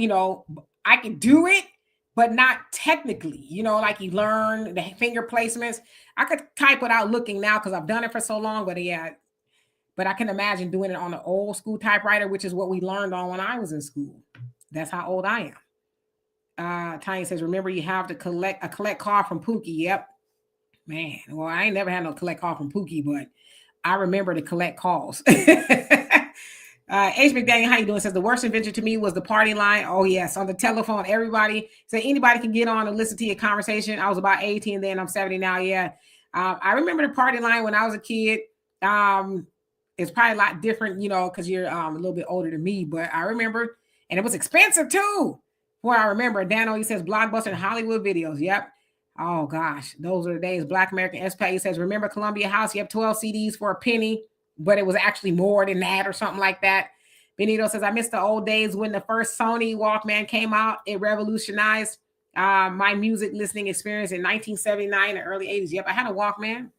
I can do it, but not technically. Like you learn the finger placements. I could type without looking now because I've done it for so long. But yeah, but I can imagine doing it on an old school typewriter, which is what we learned on when I was in school. That's how old I am. Tanya says, remember you have to collect call from Pookie. Yep. Man, well, I ain't never had no collect call from Pookie, but I remember to collect calls. H. McDaniel, how you doing? Says the worst invention to me was the party line. Oh yes, on the telephone, everybody said anybody can get on and listen to your conversation. I was about 18 then, I'm 70 now. Yeah, I remember the party line when I was a kid. It's probably a lot different, because you're a little bit older than me. But I remember, and it was expensive too. Where I remember, Dano, he says Blockbuster and Hollywood Videos. Yep. Oh gosh, those are the days. Black American SPA says, remember Columbia House? You have 12 CDs for a penny, but it was actually more than that or something like that. Benito says, I miss the old days when the first Sony Walkman came out. It revolutionized my music listening experience in 1979 and early 80s. Yep, I had a Walkman.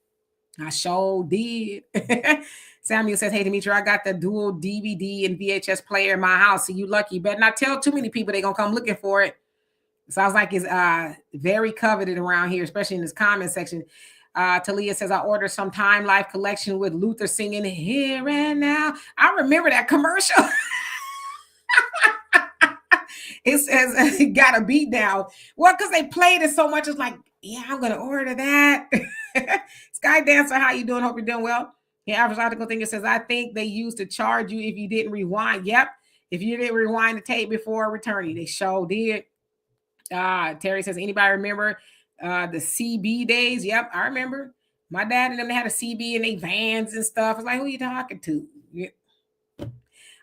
I sure did. Samuel says, hey, Demetri, I got the dual DVD and VHS player in my house. So you lucky. You better not tell too many people they're going to come looking for it. Sounds like it's very coveted around here, especially in this comment section. Talia says, I ordered some Time Life collection with Luther singing Here and Now. I remember that commercial. It says, got a beat down. Well, because they played it so much, it's like, yeah, I'm going to order that. Sky Dancer, how you doing? Hope you're doing well. Yeah, average article thing, it says, I think they used to charge you if you didn't rewind. Yep. If you didn't rewind the tape before returning, they sure did. Terry says, anybody remember the CB days? Yep, I remember. My dad and them had a CB in their vans and stuff. It's like, who are you talking to? Yeah.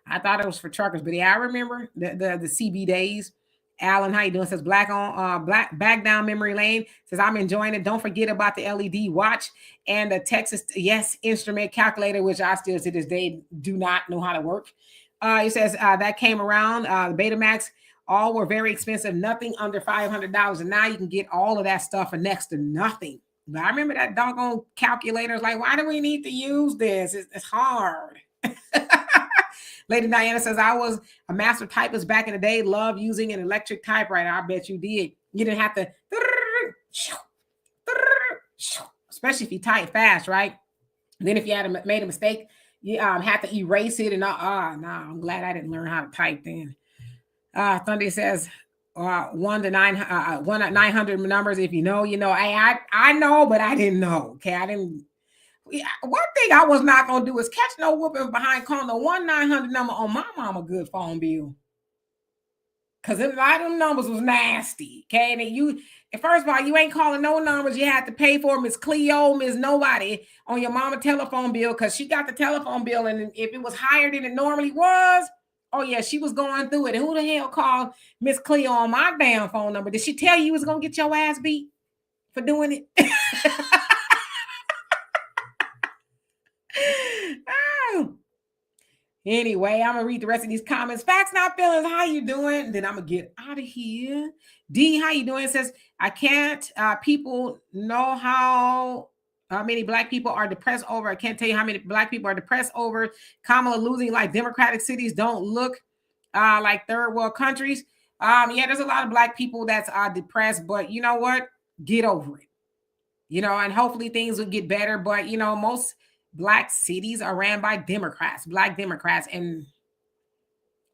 I thought it was for truckers, but yeah, I remember the CB days. Alan, how you doing? Says black back down memory lane. Says I'm enjoying it. Don't forget about the LED watch and the Texas Yes instrument calculator, which I still to this day do not know how to work. He says that came around the Betamax. All were very expensive, nothing under $500. And now you can get all of that stuff for next to nothing. But I remember that doggone calculator. It's like, why do we need to use this? It's hard. Lady Diana says, I was a master typist back in the day. Love using an electric typewriter. I bet you did. You didn't have to, especially if you type fast, right? Then if you had made a mistake, you had to erase it. And I'm glad I didn't learn how to type then. Thunder says 1 to 900 numbers. If you know, you know. I know, but I didn't know. Okay, I didn't. One thing I was not gonna do is catch no whooping behind calling the 1-900 number on my mama good phone bill. Cause a lot of them numbers was nasty. Okay, and first of all, you ain't calling no numbers. You had to pay for Miss Cleo, Miss Nobody on your mama telephone bill because she got the telephone bill, and if it was higher than it normally was. Oh, yeah, she was going through it. And who the hell called Miss Cleo on my damn phone number? Did she tell you was going to get your ass beat for doing it? Oh. Anyway, I'm going to read the rest of these comments. Facts, not feelings. How you doing? Then I'm going to get out of here. D, how you doing? It says, I can't. People know how many black people are depressed over. I can't tell you how many black people are depressed over Kamala losing. Like democratic cities don't look like third world countries. Yeah, there's a lot of black people that's depressed, but you know what? Get over it. and hopefully things will get better. But, most Black cities are ran by Democrats, Black Democrats. And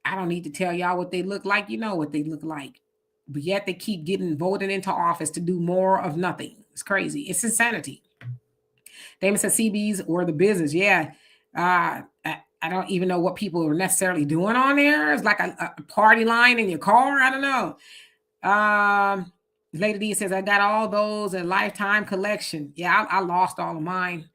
I don't need to tell y'all what they look like. You know what they look like. But yet they keep getting voted into office to do more of nothing. It's crazy. It's insanity. Damon said CBs or the business. Yeah. I don't even know what people are necessarily doing on there. It's like a party line in your car. I don't know. Lady D says, I got all those in lifetime collection. Yeah, I lost all of mine.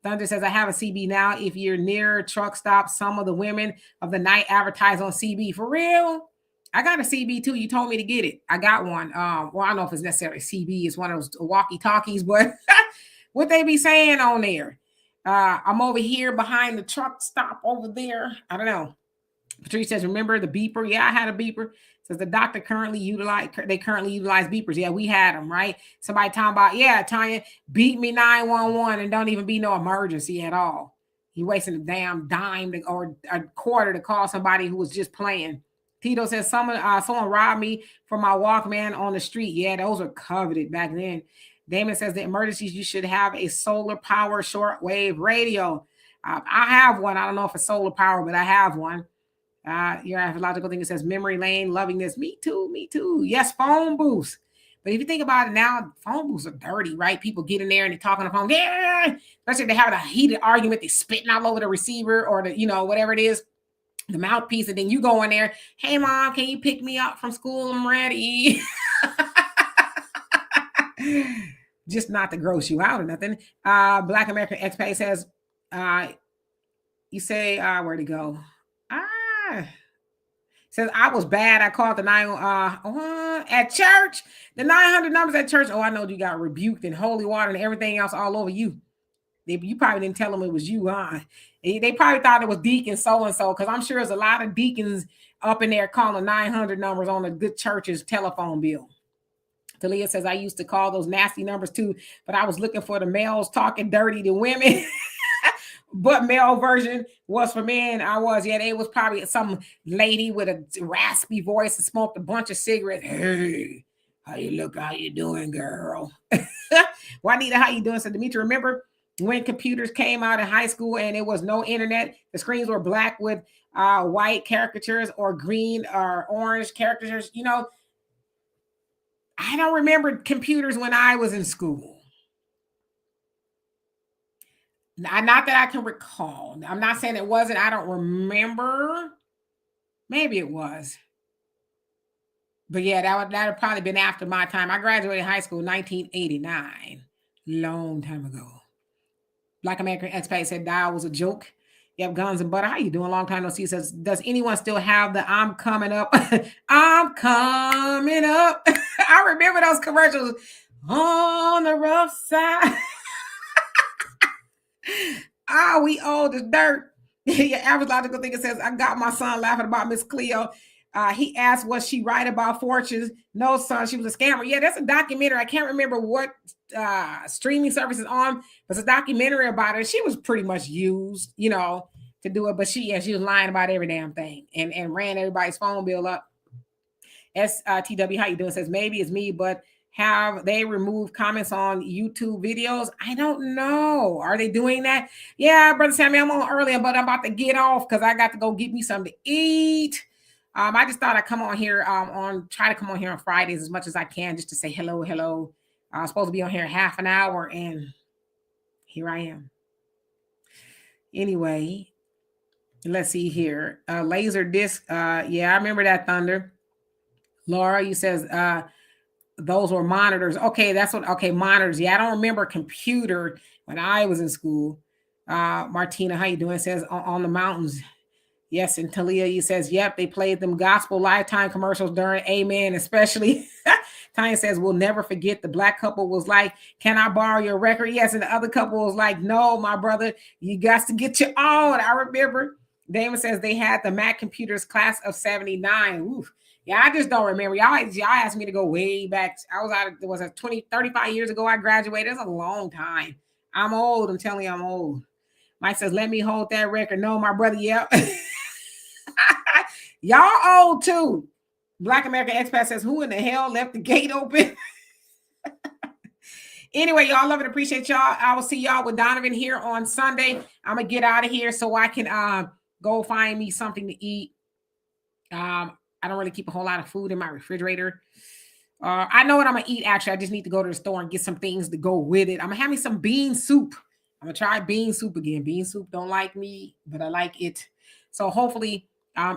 Thunder says, I have a CB now. If you're near a truck stop, some of the women of the night advertise on CB. For real? I got a CB too. You told me to get it. I got one. Well, I don't know if it's necessarily CB. It's one of those walkie-talkies, but what they be saying on there? I'm over here behind the truck stop over there. I don't know. Patrice says, remember the beeper? Yeah, I had a beeper. Says the doctor currently utilize beepers. Yeah, we had them, right? Somebody talking about, yeah, Tanya, beat me 911 and don't even be no emergency at all. You wasting a damn dime or a quarter to call somebody who was just playing. Tito says, someone robbed me for my Walkman on the street. Yeah, those were coveted back then. Damon says the emergencies, you should have a solar power shortwave radio. I have one. I don't know if it's solar power, but I have one. Your astrological thing, it says memory lane, loving this. Me too, me too. Yes, phone booths. But if you think about it now, phone booths are dirty, right? People get in there and they talk on the phone. Yeah, especially if they have a heated argument, they spitting all over the receiver or the, whatever it is, the mouthpiece. And then you go in there, hey mom, can you pick me up from school? I'm ready. Just not to gross you out or nothing. Black American expat says, you say, where'd it go? Says I was bad. I called the 9 at church. The 900 numbers at church. Oh, I know you got rebuked in holy water and everything else all over you. You probably didn't tell them it was you, huh? They probably thought it was deacon so and so, because I'm sure there's a lot of deacons up in there calling 900 numbers on a good church's telephone bill. Talia says I used to call those nasty numbers too, but I was looking for the males talking dirty to women. But male version was for men. They was probably some lady with a raspy voice and smoked a bunch of cigarettes. Hey, how you look? How you doing, girl? Juanita, how you doing? So Demetri, remember when computers came out in high school and it was no internet? The screens were black with white caricatures or green or orange caricatures. I don't remember computers when I was in school. Not that I can recall. I'm not saying it wasn't. I don't remember. Maybe it was. But yeah, that would probably been after my time. I graduated high school in 1989. Long time ago. Black American expat said dial was a joke. Yep, guns and butter. How you doing? Long time no see. Says, does anyone still have the I'm coming up? I'm coming up. I remember those commercials on the rough side. We old as dirt. Your average logical thinker says, I got my son laughing about Miss Cleo. He asked, was she right about fortunes? No, son, she was a scammer. Yeah, that's a documentary. I can't remember what streaming service is on, but it's a documentary about her. She was pretty much used, to do it. But she was lying about every damn thing and ran everybody's phone bill up. STW, how you doing? Says, maybe it's me, but have they removed comments on YouTube videos? I don't know. Are they doing that? Yeah, Brother Sammy, I'm on earlier, but I'm about to get off because I got to go get me something to eat. I just thought I'd come on here try to come on here on Fridays as much as I can just to say hello. I was supposed to be on here half an hour and here I am. Anyway, let's see here. Laser disc. Yeah, I remember that, Thunder. Laura, you says those were monitors. Okay, monitors. Yeah, I don't remember computer when I was in school. Martina, how you doing? Says on the mountains. Yes, and Talia, you says, yep, they played them gospel Lifetime commercials during Amen, especially. Tanya says, we'll never forget the black couple was like, can I borrow your record? Yes, and the other couple was like, no, my brother, you got to get your own. I remember. Damon says they had the Mac computers class of 79. Oof. Yeah, I just don't remember. Y'all asked me to go way back. It was 35 years ago I graduated. That's a long time. I'm old. I'm telling you, I'm old. Mike says, let me hold that record. No, my brother, yep. Y'all old too. Black American expat says, who in the hell left the gate open? Anyway, y'all, love and appreciate y'all. I will see y'all with Donovan here on Sunday. I'm gonna get out of here so I can go find me something to eat. I don't really keep a whole lot of food in my refrigerator. I know what I'm gonna eat. Actually, I just need to go to the store and get some things to go with it. I'm gonna have me some bean soup. I'm gonna try bean soup again. Bean soup don't like me, but I like it. So hopefully,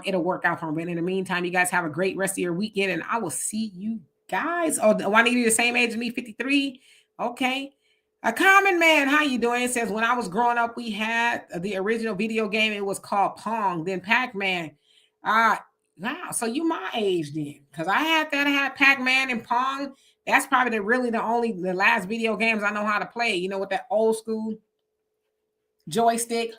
it'll work out for me. But in the meantime, you guys have a great rest of your weekend, and I will see you guys. Oh, Juanita, you're the same age as me, 53. Okay. A common man, how you doing? It says when I was growing up, we had the original video game. It was called Pong. Then Pac-Man. Wow, so you my age then, because I had that. I had Pac-Man and Pong. That's probably the last video games I know how to play. You know, with that old school joystick,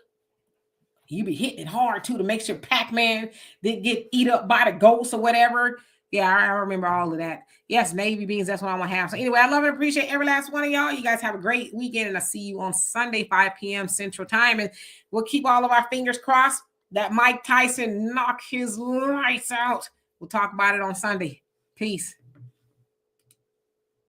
you be hitting it hard too to make sure Pac-Man didn't get eat up by the ghost or whatever. Yeah, I remember all of that. Yes, Navy beans, that's what I want to have. So anyway, I love and appreciate every last one of y'all. You guys have a great weekend, and I'll see you on Sunday, 5 p.m. Central Time. And we'll keep all of our fingers crossed that Mike Tyson knock his lights out. We'll talk about it on Sunday. Peace.